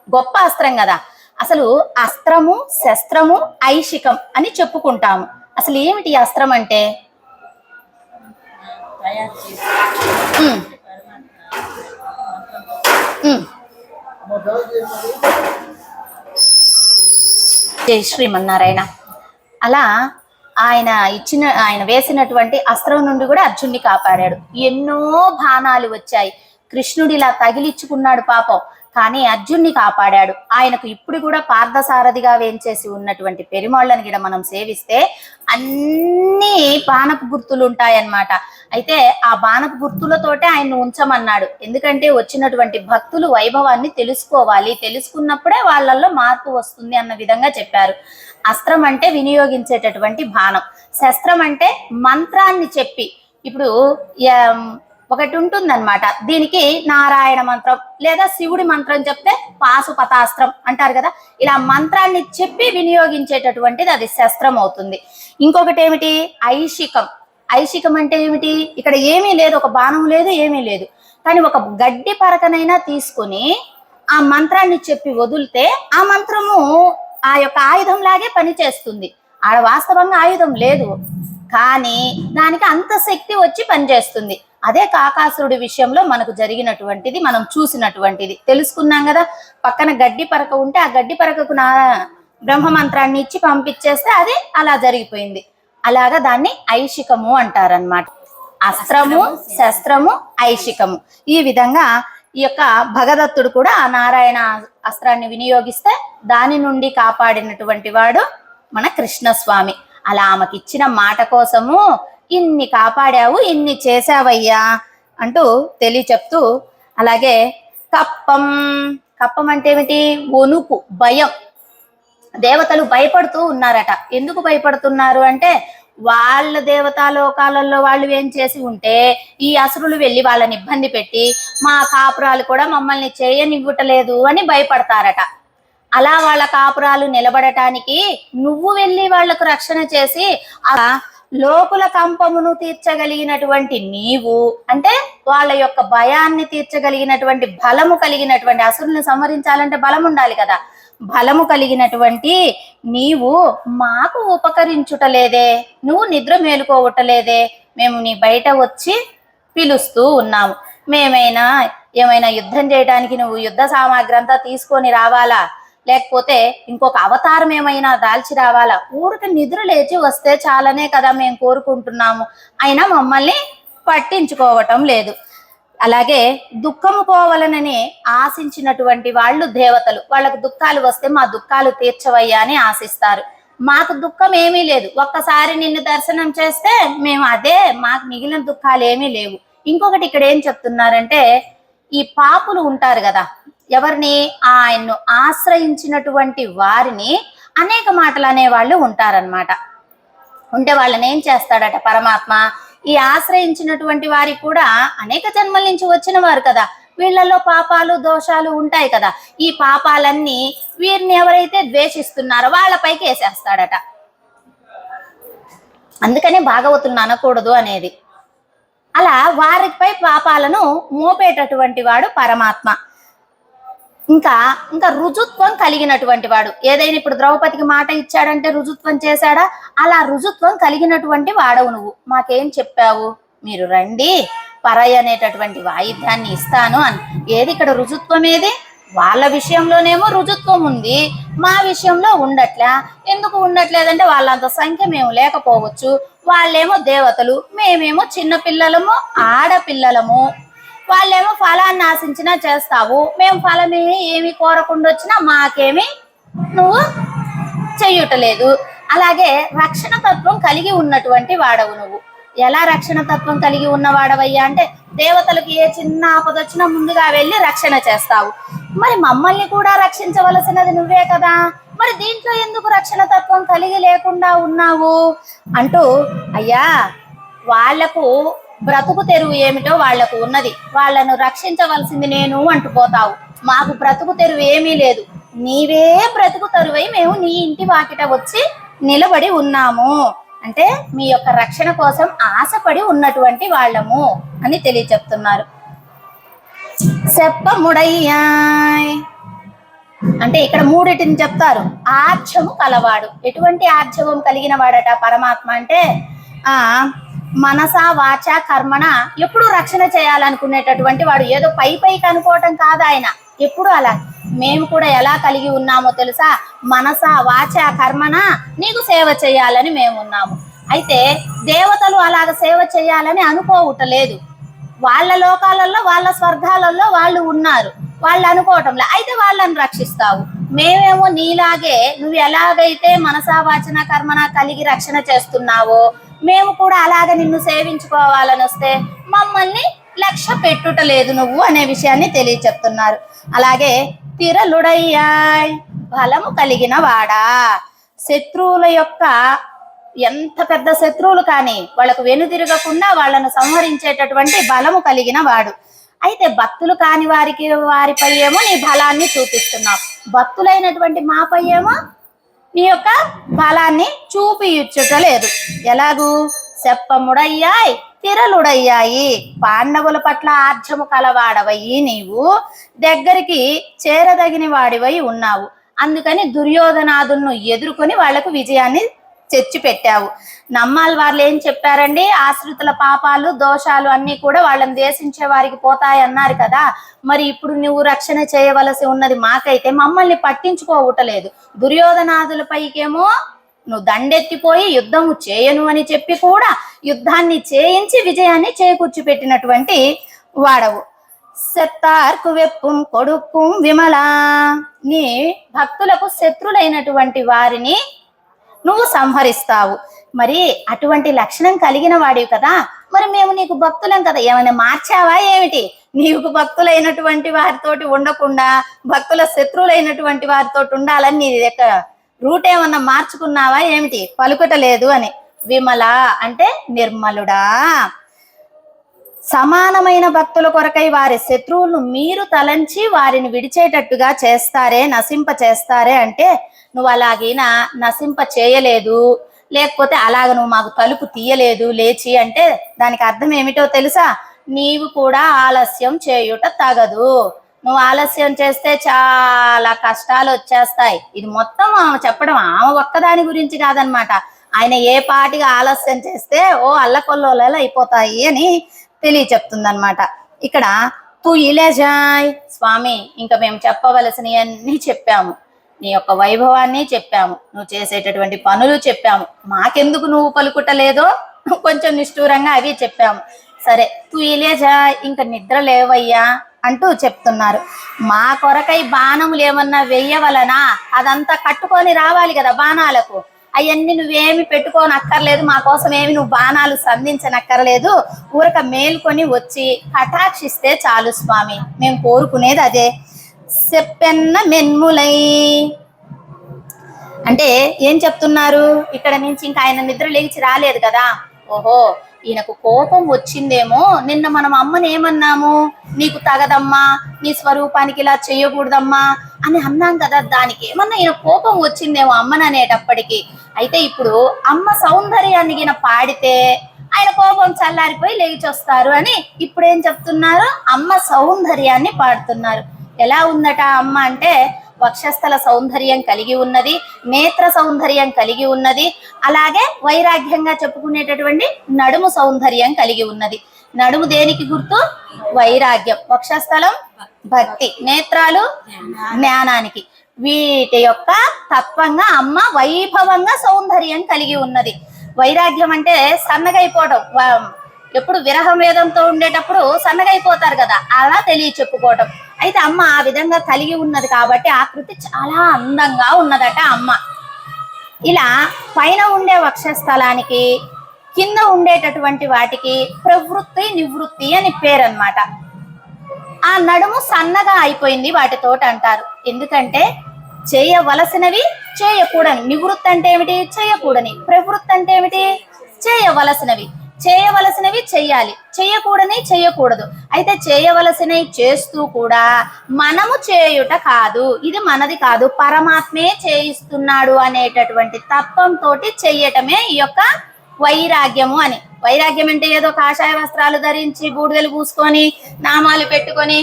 [SPEAKER 1] గొప్ప అస్త్రం కదా. అసలు అస్త్రము, శస్త్రము, ఐషికం అని చెప్పుకుంటాము. అసలు ఏమిటి అస్త్రం అంటే? జై శ్రీమన్నారాయణ. అలా ఆయన వేసినటువంటి అస్త్రం నుండి కూడా అర్జున్ని కాపాడాడు. ఎన్నో బాణాలు వచ్చాయి. కృష్ణుడు ఇలా తగిలించుకున్నాడు పాపం, కానీ అర్జున్ని కాపాడాడు. ఆయనకు ఇప్పుడు కూడా పార్థసారథిగా వేంచేసి ఉన్నటువంటి పెరుమాళ్ళని కూడా మనం సేవిస్తే అన్ని బాణపు గుర్తులు ఉంటాయన్నమాట. అయితే ఆ బాణపు గుర్తులతోటే ఆయన్ని ఉంచమన్నాడు. ఎందుకంటే వచ్చినటువంటి భక్తులు వైభవాన్ని తెలుసుకోవాలి, తెలుసుకున్నప్పుడే వాళ్ళల్లో మార్పు వస్తుంది అన్న విధంగా చెప్పారు. అస్త్రం అంటే వినియోగించేటటువంటి బాణం. శస్త్రం అంటే మంత్రాన్ని చెప్పి, ఇప్పుడు ఒకటి ఉంటుందన్నమాట. దీనికి నారాయణ మంత్రం లేదా శివుడి మంత్రం చెప్తే పాశుపతాస్త్రం అంటారు కదా. ఇలా మంత్రాన్ని చెప్పి వినియోగించేటటువంటిది అది శస్త్రం అవుతుంది. ఇంకొకటి ఏమిటి? ఐషికం. ఐషికం అంటే ఏమిటి? ఇక్కడ ఏమీ లేదు, ఒక బాణం లేదు, ఏమీ లేదు. కానీ ఒక గడ్డి పరకనైనా తీసుకొని ఆ మంత్రాన్ని చెప్పి వదిలితే ఆ మంత్రము ఆ యొక్క ఆయుధం లాగే పనిచేస్తుంది. ఆడ వాస్తవంగా ఆయుధం లేదు, కానీ దానికి అంత శక్తి వచ్చి పనిచేస్తుంది. అదే కాకాసురుడి విషయంలో మనకు జరిగినటువంటిది, మనం చూసినటువంటిది తెలుసుకున్నాం కదా. పక్కన గడ్డి పరక ఉంటే ఆ గడ్డి పరకకు నా బ్రహ్మ మంత్రాన్ని ఇచ్చి పంపించేస్తే అది అలా జరిగిపోయింది. అలాగా దాన్ని ఐషికము అంటారనమాట. అస్త్రము, శస్త్రము, ఐషికము. ఈ విధంగా ఈ యొక్క భగదత్తుడు కూడా ఆ నారాయణ అస్త్రాన్ని వినియోగిస్తే దాని నుండి కాపాడినటువంటి వాడు మన కృష్ణస్వామి. అలా ఆమెకి ఇచ్చిన మాట కోసము ఇన్ని కాపాడావు, ఇన్ని చేసావయ్యా అంటూ చెప్తూ, అలాగే కప్పం. కప్పం అంటే ఏమిటి? వణుకు, భయం. దేవతలు భయపడుతూ ఉన్నారట. ఎందుకు భయపడుతున్నారు అంటే వాళ్ళ దేవతాలోకాలలో వాళ్ళు ఏం చేసి ఉంటే ఈ అసురులు వెళ్ళి వాళ్ళని ఇబ్బంది పెట్టి మా కాపురాలు కూడా మమ్మల్ని చేయనివ్వటలేదు అని భయపడతారట. అలా వాళ్ళ కాపురాలు నిలబడటానికి నువ్వు వెళ్ళి వాళ్లకు రక్షణ చేసి ఆ లోకుల కంపమును తీర్చగలిగినటువంటి నీవు, అంటే వాళ్ళ యొక్క భయాన్ని తీర్చగలిగినటువంటి బలము కలిగినటువంటి, అసురులను సంహరించాలంటే బలం ఉండాలి కదా, బలము కలిగినటువంటి నీవు మాకు ఉపకరించుటలేదే, నువ్వు నిద్ర మేలుకోవటలేదే, మేము నీ బయట వచ్చి పిలుస్తూ ఉన్నాము. ఏమైనా యుద్ధం చేయడానికి నువ్వు యుద్ధ సామాగ్రి అంతా తీసుకొని రావాలా, లేకపోతే ఇంకొక అవతారం ఏమైనా దాల్చి రావాలా? ఊరికి నిద్ర లేచి వస్తే చాలనే కదా మేము కోరుకుంటున్నాము, అయినా మమ్మల్ని పట్టించుకోవటం లేదు. అలాగే దుఃఖము పోవాలనని ఆశించినటువంటి వాళ్ళు దేవతలు, వాళ్ళకు దుఃఖాలు వస్తే మా దుఃఖాలు తీర్చవయ్యా అని ఆశిస్తారు. మాకు దుఃఖం ఏమీ లేదు, ఒక్కసారి నిన్ను దర్శనం చేస్తే మేము అదే, మాకు మిగిలిన దుఃఖాలు ఏమీ లేవు. ఇంకొకటి ఇక్కడ ఏం చెప్తున్నారంటే, ఈ పాపులు ఉంటారు కదా, ఎవరిని? ఆయన్ను ఆశ్రయించినటువంటి వారిని అనేక మాటలు అనేవాళ్ళు ఉంటారనమాట. ఉంటే వాళ్ళని ఏం చేస్తాడట పరమాత్మ? ఈ ఆశ్రయించినటువంటి వారికి కూడా అనేక జన్మల నుంచి వచ్చిన వారు కదా, వీళ్ళలో పాపాలు దోషాలు ఉంటాయి కదా, ఈ పాపాలన్నీ వీరిని ఎవరైతే ద్వేషిస్తున్నారో వాళ్ళపైకి వేసేస్తాడట. అందుకనే భాగవతులను అనకూడదు అనేది. అలా వారిపై పాపాలను మోపేటటువంటి వాడు పరమాత్మ. ఇంకా ఇంకా రుజుత్వం కలిగినటువంటి వాడు. ఏదైనా ఇప్పుడు ద్రౌపదికి మాట ఇచ్చాడంటే రుజుత్వం చేశాడా? అలా రుజుత్వం కలిగినటువంటి వాడవు నువ్వు. మాకేం చెప్పావు? మీరు రండి, పరై అనేటటువంటి వాయిద్యాన్ని ఇస్తాను అని. ఏది ఇక్కడ రుజుత్వం ఏది? వాళ్ళ విషయంలోనేమో రుజుత్వం ఉంది, మా విషయంలో ఉండట్లే. ఎందుకు ఉండట్లేదంటే వాళ్ళంత సంఖ్య మేము లేకపోవచ్చు, వాళ్ళేమో దేవతలు, మేమేమో చిన్న పిల్లలము, ఆడపిల్లలము. వాళ్ళేమో ఫలాన్ని ఆశించినా చేస్తావు, మేము ఫలమే ఏమి కోరకుండా వచ్చినా మాకేమి నువ్వు చెయ్యటలేదు. అలాగే రక్షణ తత్వం కలిగి ఉన్నటువంటి వాడవు నువ్వు. ఎలా రక్షణ తత్వం కలిగి ఉన్నవాడవయ్యా అంటే, దేవతలకు ఏ చిన్న ఆపద వచ్చినా ముందుగా వెళ్ళి రక్షణ చేస్తావు. మరి మమ్మల్ని కూడా రక్షించవలసినది నువ్వే కదా, మరి దీంట్లో ఎందుకు రక్షణ తత్వం కలిగి లేకుండా ఉన్నావు అంటూ, అయ్యా వాళ్లకు బ్రతుకు తెరువు ఏమిటో వాళ్లకు ఉన్నది, వాళ్ళను రక్షించవలసింది నేను అంటుపోతావు. మాకు బ్రతుకు తెరువు ఏమీ లేదు, నీవే బ్రతుకు తెరువై మేము నీ ఇంటి వాకిట వచ్చి నిలబడి ఉన్నాము అంటే మీ యొక్క రక్షణ కోసం ఆశపడి ఉన్నటువంటి వాళ్ళము అని తెలియచెప్తున్నారు. సెప్పముడయ్యాయ్ అంటే ఇక్కడ మూడిటిని చెప్తారు. ఆర్జము కలవాడు. ఎటువంటి ఆర్జవం కలిగిన వాడట పరమాత్మ అంటే, మనస వాచ కర్మణ ఎప్పుడు రక్షణ చేయాలనుకునేటటువంటి వాడు. ఏదో పైకి అనుకోవటం కాదు ఆయన, ఎప్పుడు అలా. మేము కూడా ఎలా కలిగి ఉన్నామో తెలుసా? మనస వాచ కర్మణ నీకు సేవ చేయాలని మేము ఉన్నాము. అయితే దేవతలు అలాగ సేవ చేయాలని అనుకోవటలేదు. వాళ్ళ లోకాలలో వాళ్ళ స్వర్గాలలో వాళ్ళు ఉన్నారు, వాళ్ళు అనుకోవటంలే. అయితే వాళ్ళని రక్షిస్తావు. మేమేమో నీలాగే నువ్వు ఎలాగైతే మనసా వాచన కర్మణ కలిగి రక్షణ చేస్తున్నావో మేము కూడా అలాగే నిన్ను సేవించుకోవాలని వస్తే మమ్మల్ని లక్ష్య పెట్టుటలేదు నువ్వు అనే విషయాన్ని తెలియచెప్తున్నారు. అలాగే తిరలుడయ్యాయ్ బలము కలిగిన వాడా. శత్రువుల యొక్క ఎంత పెద్ద శత్రువులు కానీ వాళ్ళకు వెనుదిరగకుండా వాళ్ళను సంహరించేటటువంటి బలము కలిగిన వాడు. అయితే భక్తులు కాని వారిపై ఏమో నీ బలాన్ని చూపిస్తున్నావు, భక్తులైనటువంటి మాపై ఏమో నీ యొక్క బలాన్ని చూపియుచ్చుటలేదు. ఎలాగూ? సెప్పముడయ్యాయి తిరలుడయ్యాయి. పాండవుల పట్ల ఆర్జము కలవాడవయ్యి నీవు దగ్గరికి చేరదగిన వాడివై ఉన్నావు. అందుకని దుర్యోధనాదులను ఎదుర్కొని వాళ్లకు విజయాన్ని తెచ్చిపెట్టావు. నమ్మాలి వాళ్ళు ఏం చెప్పారండి? ఆశ్రితుల పాపాలు దోషాలు అన్నీ కూడా వాళ్ళని దేశించే వారికి పోతాయి అన్నారు కదా. మరి ఇప్పుడు నువ్వు రక్షణ చేయవలసి ఉన్నది మాకైతే మమ్మల్ని పట్టించుకోవటలేదు. దుర్యోధనాదుల పైకేమో నువ్వు దండెత్తిపోయి యుద్ధము చేయను అని చెప్పి కూడా యుద్ధాన్ని చేయించి విజయాన్ని చేకూర్చిపెట్టినటువంటి వాడవు. సెత్తార్కు వెప్పుం కొడుక్కుం విమలా. నీ భక్తులకు శత్రులైనటువంటి వారిని నువ్వు సంహరిస్తావు. మరి అటువంటి లక్షణం కలిగిన వాడివి కదా, మరి మేము నీకు భక్తులం కదా, ఏమైనా మార్చావా ఏమిటి? నీకు భక్తులైనటువంటి వారితోటి ఉండకుండా భక్తుల శత్రువులైనటువంటి వారితోటి ఉండాలని నీ యొక్క రూట్ ఏమన్నా మార్చుకున్నావా ఏమిటి? పలుకటలేదు అని. విమల అంటే నిర్మలుడా. సమానమైన భక్తుల కొరకై వారి శత్రువులను మీరు తలంచి వారిని విడిచేటట్టుగా చేస్తారే, నశింప చేస్తారే అంటే నువ్వు అలాగైనా నశింప చేయలేదు, లేకపోతే అలాగ నువ్వు మాకు తలుపు తీయలేదు లేచి అంటే దానికి అర్థం ఏమిటో తెలుసా? నీవు కూడా ఆలస్యం చేయుట తగదు. నువ్వు ఆలస్యం చేస్తే చాలా కష్టాలు వచ్చేస్తాయి. ఇది మొత్తం చెప్పడం ఆమె ఒక్కదాని గురించి కాదనమాట. ఆయన ఏ పాటిగా ఆలస్యం చేస్తే అల్లకొల్లోల అయిపోతాయి అని తెలియచెప్తుందనమాట. ఇక్కడ తు ఇలేజాయ్ స్వామి, ఇంకా మేము చెప్పవలసినవన్నీ చెప్పాము, నీ యొక్క వైభవాన్ని చెప్పాము, నువ్వు చేసేటటువంటి పనులు చెప్పాము, మాకెందుకు నువ్వు పలుకుటలేదో కొంచెం నిష్ఠూరంగా అవి చెప్పాము. సరే తు ఇలేజాయ్, ఇంకా నిద్ర లేవయ్యా అంటూ చెప్తున్నారు. మా కొరకై బాణములు ఏమన్నా వెయ్యవలనా? అదంతా కట్టుకొని రావాలి కదా బాణాలకు. అవన్నీ నువ్వేమి పెట్టుకోనక్కర్లేదు, మా కోసం ఏమి నువ్వు బాణాలు సంధించనక్కర్లేదు. ఊరక మేల్కొని వచ్చి కటాక్షిస్తే చాలు స్వామి, మేము కోరుకునేది అదే. సెప్పెన్న మెన్ములై అంటే ఏం చెప్తున్నారు? ఇక్కడ నుంచి ఇంకా ఆయన నిద్ర లేచి రాలేదు కదా, ఓహో ఈయనకు కోపం వచ్చిందేమో, నిన్న మనం అమ్మని ఏమన్నాము, నీకు తగదమ్మా, నీ స్వరూపానికి ఇలా చేయకూడదమ్మా అని అన్నాం కదా, దానికి ఏమన్నా ఈయన కోపం వచ్చిందేమో అమ్మని అనేటప్పటికి. అయితే ఇప్పుడు అమ్మ సౌందర్యాన్ని ఈయన పాడితే ఆయన కోపం చల్లారిపోయి లేచొస్తారు అని ఇప్పుడు ఏం చెప్తున్నారు, అమ్మ సౌందర్యాన్ని పాడుతున్నారు. ఎలా ఉందట అమ్మ అంటే, వక్షస్థల సౌందర్యం కలిగి ఉన్నది, నేత్ర సౌందర్యం కలిగి ఉన్నది, అలాగే వైరాగ్యంగా చెప్పుకునేటటువంటి నడుము సౌందర్యం కలిగి ఉన్నది. నడుము దేనికి గుర్తు? వైరాగ్యం. వక్షస్థలం భక్తి, నేత్రాలు జ్ఞానానికి. వీటి యొక్క తత్వంగా అమ్మ వైభవంగా సౌందర్యం కలిగి ఉన్నది. వైరాగ్యం అంటే సన్నగైపోవడం, ఎప్పుడు విరహం వేదంతో ఉండేటప్పుడు సన్నగైపోతారు కదా, అలా తెలియ చెప్పుకోవటం. అయితే అమ్మ ఆ విధంగా కలిగి ఉన్నది కాబట్టి ఆకృతి చాలా అందంగా ఉన్నదట అమ్మ. ఇలా పైన ఉండే వక్షస్థలానికి కింద ఉండేటటువంటి వాటికి ప్రవృత్తి నివృత్తి అని పేరు అన్నమాట. ఆ నడుము సన్నగా అయిపోయింది వాటితోటి అంటారు. ఎందుకంటే చేయవలసినవి చేయకూడని. నివృత్తి అంటే ఏమిటి? చేయకూడని. ప్రవృత్తి అంటే ఏమిటి? చేయవలసినవి. చేయవలసినవి చెయ్యాలి, చేయకూడని చేయకూడదు. అయితే చేయవలసినవి చేస్తూ కూడా మనము చేయుట కాదు, ఇది మనది కాదు, పరమాత్మే చేయిస్తున్నాడు అనేటటువంటి తత్వంతో చెయ్యటమే ఈ యొక్క వైరాగ్యము అని. వైరాగ్యం అంటే ఏదో కాషాయ వస్త్రాలు ధరించి బూడిదలు పూసుకొని నామాలు పెట్టుకొని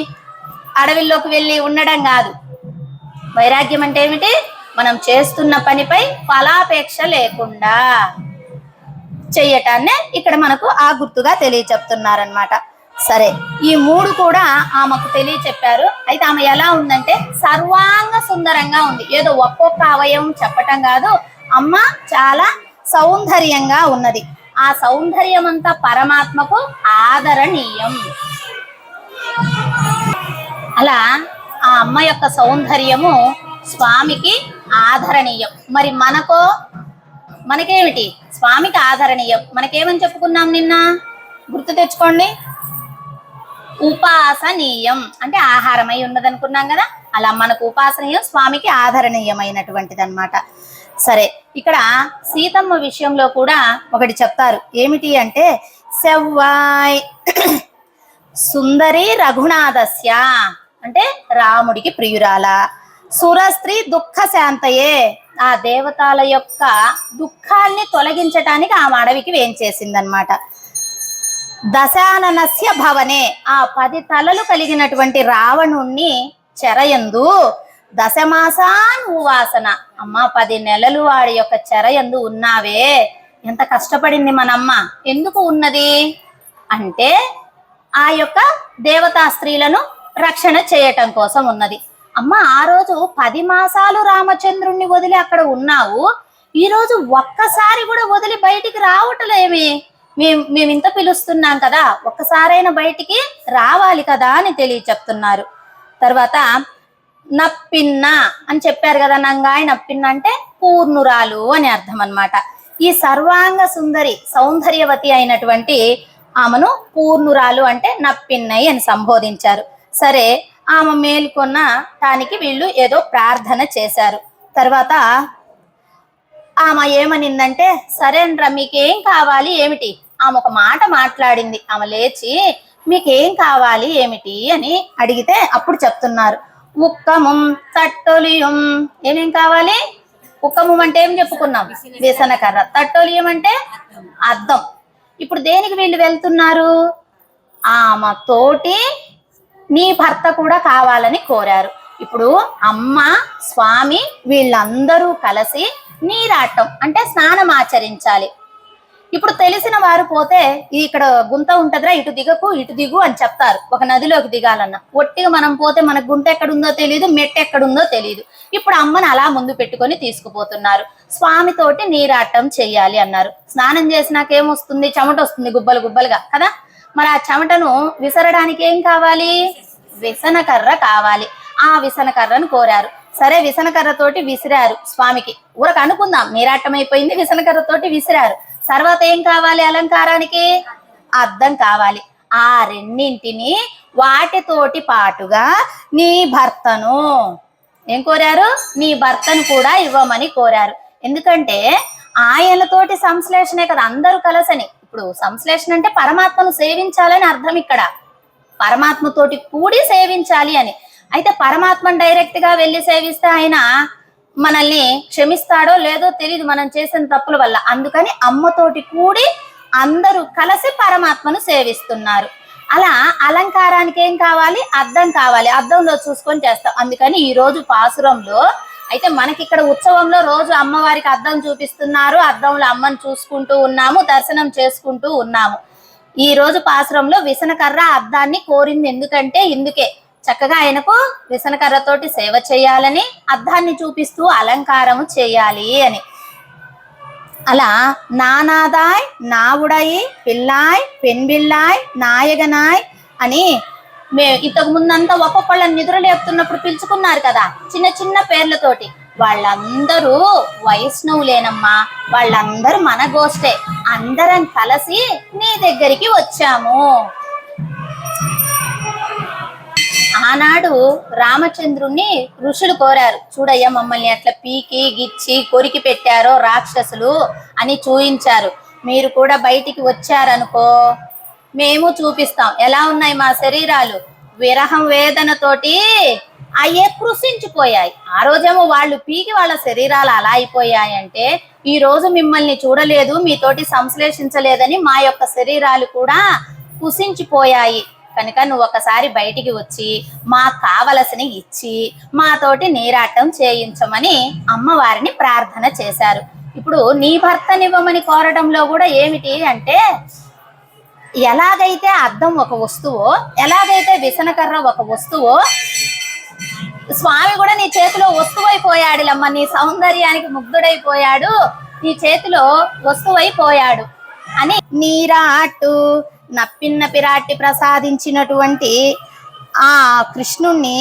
[SPEAKER 1] అడవిల్లోకి వెళ్ళి ఉండడం కాదు. వైరాగ్యం అంటే ఏమిటి? మనం చేస్తున్న పనిపై ఫలాపేక్ష లేకుండా చెయ్యటాన్నే ఇక్కడ మనకు ఆ గుర్తుగా తెలియచెప్తున్నారనమాట. సరే, ఈ మూడు కూడా ఆమెకు తెలియచెప్పారు. అయితే ఆమె ఎలా ఉందంటే సర్వాంగ సుందరంగా ఉంది. ఏదో ఒక్కొక్క అవయవం చెప్పటం కాదు, అమ్మ చాలా సౌందర్యంగా ఉన్నది. ఆ సౌందర్యం అంతా పరమాత్మకు ఆదరణీయం. అలా ఆ అమ్మ యొక్క సౌందర్యము స్వామికి ఆదరణీయం. మరి మనకేమిటి? స్వామికి ఆదరణీయం. మనకేమని చెప్పుకున్నాం నిన్న? గుర్తు తెచ్చుకోండి. ఉపాసనీయం అంటే ఆహారమై ఉన్నదనుకున్నాం కదా, అలా మనకు ఉపాసనీయం, స్వామికి ఆదరణీయమైనటువంటిది అనమాట. సరే, ఇక్కడ సీతమ్మ విషయంలో కూడా ఒకటి చెప్తారు. ఏమిటి అంటే, సెవ్వాయ్ సుందరి రఘునాథస్య అంటే రాముడికి ప్రియురాల, సురస్త్రీ దుఃఖ శాంతయే ఆ దేవతల యొక్క దుఃఖాన్ని తొలగించటానికి ఆమె అడవికి వేంచేసిందనమాట. దశాననస్య భవనే ఆ 10 తలలు కలిగినటువంటి రావణుణ్ణి చెరయందు దశమాసాన్ ఉవాసన అమ్మ 10 నెలలు వాడి యొక్క చెరయందు ఉన్నావే. ఎంత కష్టపడింది మనమ్మ. ఎందుకు ఉన్నది అంటే ఆ యొక్క దేవతా స్త్రీలను రక్షణ చేయటం కోసం ఉన్నది. అమ్మ ఆ రోజు 10 మాసాలు రామచంద్రుణ్ణి వదిలి అక్కడ ఉన్నావు, ఈ రోజు ఒక్కసారి కూడా వదిలి బయటికి రావటలేమి? మేము ఇంత పిలుస్తున్నాం కదా, ఒక్కసారైనా బయటికి రావాలి కదా అని చెప్తున్నారు. తర్వాత నప్పిన్న అని చెప్పారు కదా, నంగాయ నప్పిన్న అంటే పూర్ణురాలు అని అర్థం అన్నమాట. ఈ సర్వాంగ సుందరి సౌందర్యవతి అయినటువంటి ఆమెను పూర్ణురాలు అంటే నప్పిన్నై అని సంబోధించారు. సరే, ఆమె మేల్కొన్న దానికి వీళ్ళు ఏదో ప్రార్థన చేశారు. తర్వాత ఆమె ఏమనిందంటే, సరేండ్రా మీకేం కావాలి ఏమిటి? ఆమె ఒక మాట మాట్లాడింది. ఆమె లేచి మీకేం కావాలి ఏమిటి అని అడిగితే అప్పుడు చెప్తున్నారు, ఉక్కముం తట్టొలియం. ఏమేం కావాలి? ఉక్కముం అంటే ఏం చెప్పుకున్నాం? విసనకర్ర. తట్టొలియం అంటే అద్దం. ఇప్పుడు దేనికి వీళ్ళు వెళ్తున్నారు? ఆమె తోటి నీ భర్త కూడా కావాలని కోరారు. ఇప్పుడు అమ్మ స్వామి వీళ్ళందరూ కలిసి నీరాటం అంటే స్నానం ఆచరించాలి. ఇప్పుడు తెలిసిన వారు పోతే ఇక్కడ గుంత ఉంటదిరా, ఇటు దిగకు ఇటు దిగు అని చెప్తారు. ఒక నదిలోకి దిగాలన్నా ఒట్టిగా మనం పోతే మనకు గుంట ఎక్కడుందో తెలియదు, మెట్టు ఎక్కడుందో తెలియదు. ఇప్పుడు అమ్మని అలా ముందు పెట్టుకొని తీసుకుపోతున్నారు. స్వామితోటి నీరాటం చెయ్యాలి అన్నారు. స్నానం చేసినాక ఏమొస్తుంది? చెమట వస్తుంది, గుబ్బలు గుబ్బలుగా కదా. మరి ఆ చెమటను విసరడానికి ఏం కావాలి? విసనకర్ర కావాలి. ఆ విసనకర్రను కోరారు. సరే, విసనకర్రతోటి విసిరారు స్వామికి. ఊరకు అనుకుందాం నీరాటం అయిపోయింది, విసనకర్రతోటి విసిరారు. తర్వాత ఏం కావాలి? అలంకారానికి అద్దం కావాలి. ఆ రెండింటిని వాటితోటి పాటుగా నీ భర్తను ఏం కోరారు? నీ భర్తను కూడా ఇవ్వమని కోరారు. ఎందుకంటే ఆయనతోటి సంశ్లేషణే కదా, అందరూ కలసని. ఇప్పుడు సంశ్లేషణ అంటే పరమాత్మను సేవించాలని అర్థం ఇక్కడ, పరమాత్మతోటి కూడి సేవించాలి అని. అయితే పరమాత్మను డైరెక్ట్ గా వెళ్ళి సేవిస్తే ఆయన మనల్ని క్షమిస్తాడో లేదో తెలియదు మనం చేసిన తప్పుల వల్ల. అందుకని అమ్మతోటి కూడి అందరూ కలిసి పరమాత్మను సేవిస్తున్నారు. అలా అలంకారానికి ఏం కావాలి? అద్దం కావాలి. అద్దంలో చూసుకొని చేస్తాం. అందుకని ఈ రోజు పాసురంలో అయితే మనకి ఇక్కడ ఉత్సవంలో రోజు అమ్మవారికి అద్దం చూపిస్తున్నారు, అద్దంలో అమ్మను చూసుకుంటూ ఉన్నాము, దర్శనం చేసుకుంటూ ఉన్నాము. ఈ రోజు పాసురంలో విసనకర్ర అద్దాన్ని కోరింది ఎందుకంటే ఇందుకే, చక్కగా ఆయనకు విసనకర్రతోటి సేవ చేయాలని, అద్దాన్ని చూపిస్తూ అలంకారము చేయాలి అని. అలా నానాదాయ్ నావుడయి పిల్లాయ్ పెన్బిల్లాయ్ నాయగనాయ్ అని ఇంతకు ముందంతా ఒక్కొక్కళ్ళని నిద్రలేపుతున్నప్పుడు పిలుచుకున్నారు కదా చిన్న చిన్న పేర్లతోటి. వాళ్ళందరూ వైష్ణవులేనమ్మా, వాళ్ళందరూ మన గోష్టే, అందరం కలిసి నీ దగ్గరికి వచ్చాము. ఆనాడు రామచంద్రుణ్ణి ఋషులు కోరారు, చూడయ్యా మమ్మల్ని అట్లా పీకి గిచ్చి కొరికి పెట్టారో రాక్షసులు అని చూయించారు. మీరు కూడా బయటికి వచ్చారనుకో మేము చూపిస్తాం ఎలా ఉన్నాయి మా శరీరాలు. విరహం వేదనతోటి అయ్యే కృషించిపోయాయి. ఆ రోజేమో వాళ్ళు పీకి వాళ్ళ శరీరాలు అలా అయిపోయాయంటే, ఈ రోజు మిమ్మల్ని చూడలేదు, మీతోటి సంశ్లేషించలేదని మా యొక్క శరీరాలు కూడా కుసించిపోయాయి. కనుక నువ్వు ఒకసారి బయటికి వచ్చి మాకు కావలసిన ఇచ్చి మాతోటి నీరాటం చేయించమని అమ్మవారిని ప్రార్థన చేశారు. ఇప్పుడు నీ భర్తనివ్వమని కోరడంలో కూడా ఏమిటి అంటే, ఎలాగైతే అద్దం ఒక వస్తువో, ఎలాగైతే విసనకర్ర ఒక వస్తువో, స్వామి కూడా నీ చేతిలో వస్తువైపోయాడులమ్మ, నీ సౌందర్యానికి ముగ్ధుడైపోయాడు, నీ చేతిలో వస్తువైపోయాడు అని నీరాటు నప్పిన్న పిరాటి ప్రసాదించినటువంటి ఆ కృష్ణుణ్ణి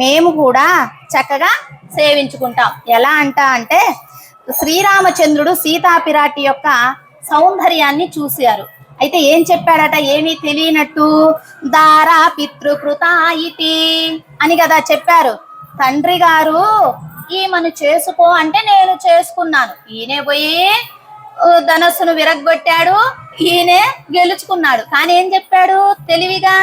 [SPEAKER 1] మేము కూడా చక్కగా సేవించుకుంటాం. ఎలా అంటే శ్రీరామచంద్రుడు సీతాపిరాటి యొక్క సౌందర్యాన్ని చూశారు. అయితే ఏం చెప్పారట, ఏమీ తెలియనట్టు దారా పితృకృత ఇతి అని కదా చెప్పారు. తండ్రి గారు ఈమెను చేసుకో అంటే నేను చేసుకున్నాను, ఈయనే పోయి ధనస్సును విరగ్గొట్టాడు, ఈయనే గెలుచుకున్నాడు. కానీ ఏం చెప్పాడు తెలివిగా,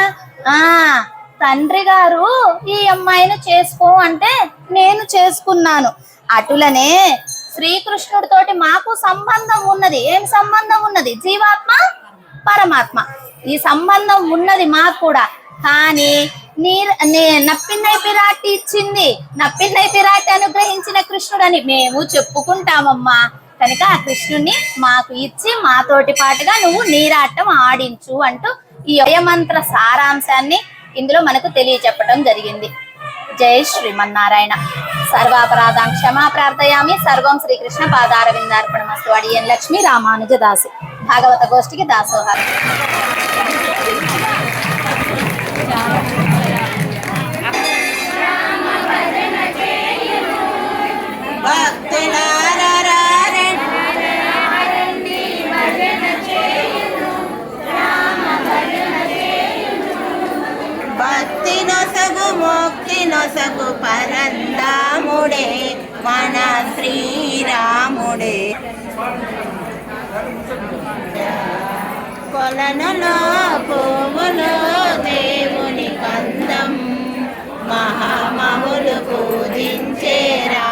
[SPEAKER 1] తండ్రి గారు ఈ అమ్మాయిని చేసుకో అంటే నేను చేసుకున్నాను. అటులనే శ్రీకృష్ణుడితోటి మాకు సంబంధం ఉన్నది. ఏం సంబంధం ఉన్నది? జీవాత్మ పరమాత్మ ఈ సంబంధం ఉన్నది మాకు కూడా. కానీ నప్పిన్నై పిరాటి ఇచ్చింది, నప్పిన్నై పిరాటి అనుగ్రహించిన కృష్ణుడని మేము చెప్పుకుంటామమ్మా. కనుక ఆ కృష్ణుడిని మాకు ఇచ్చి మాతోటి పాటుగా నువ్వు నీరాటం ఆడించు అంటూ ఈ మంత్ర సారాంశాన్ని ఇందులో మనకు తెలియచెప్పడం జరిగింది. జై శ్రీమన్నారాయణ. సర్వాపరాధాం క్షమా ప్రార్థయామి. సర్వం శ్రీకృష్ణ పాదారవిందార్పణమస్తు. అడియన్ లక్ష్మీ రామానుజ దాసి. భాగవత గోష్ఠికి దాసోహారం.
[SPEAKER 3] ముక్తి నొసగు పరందాముడే మన శ్రీరాముడే. కొలనులో పువ్వులో దేవుని కందం మహామహులు పూజించేరా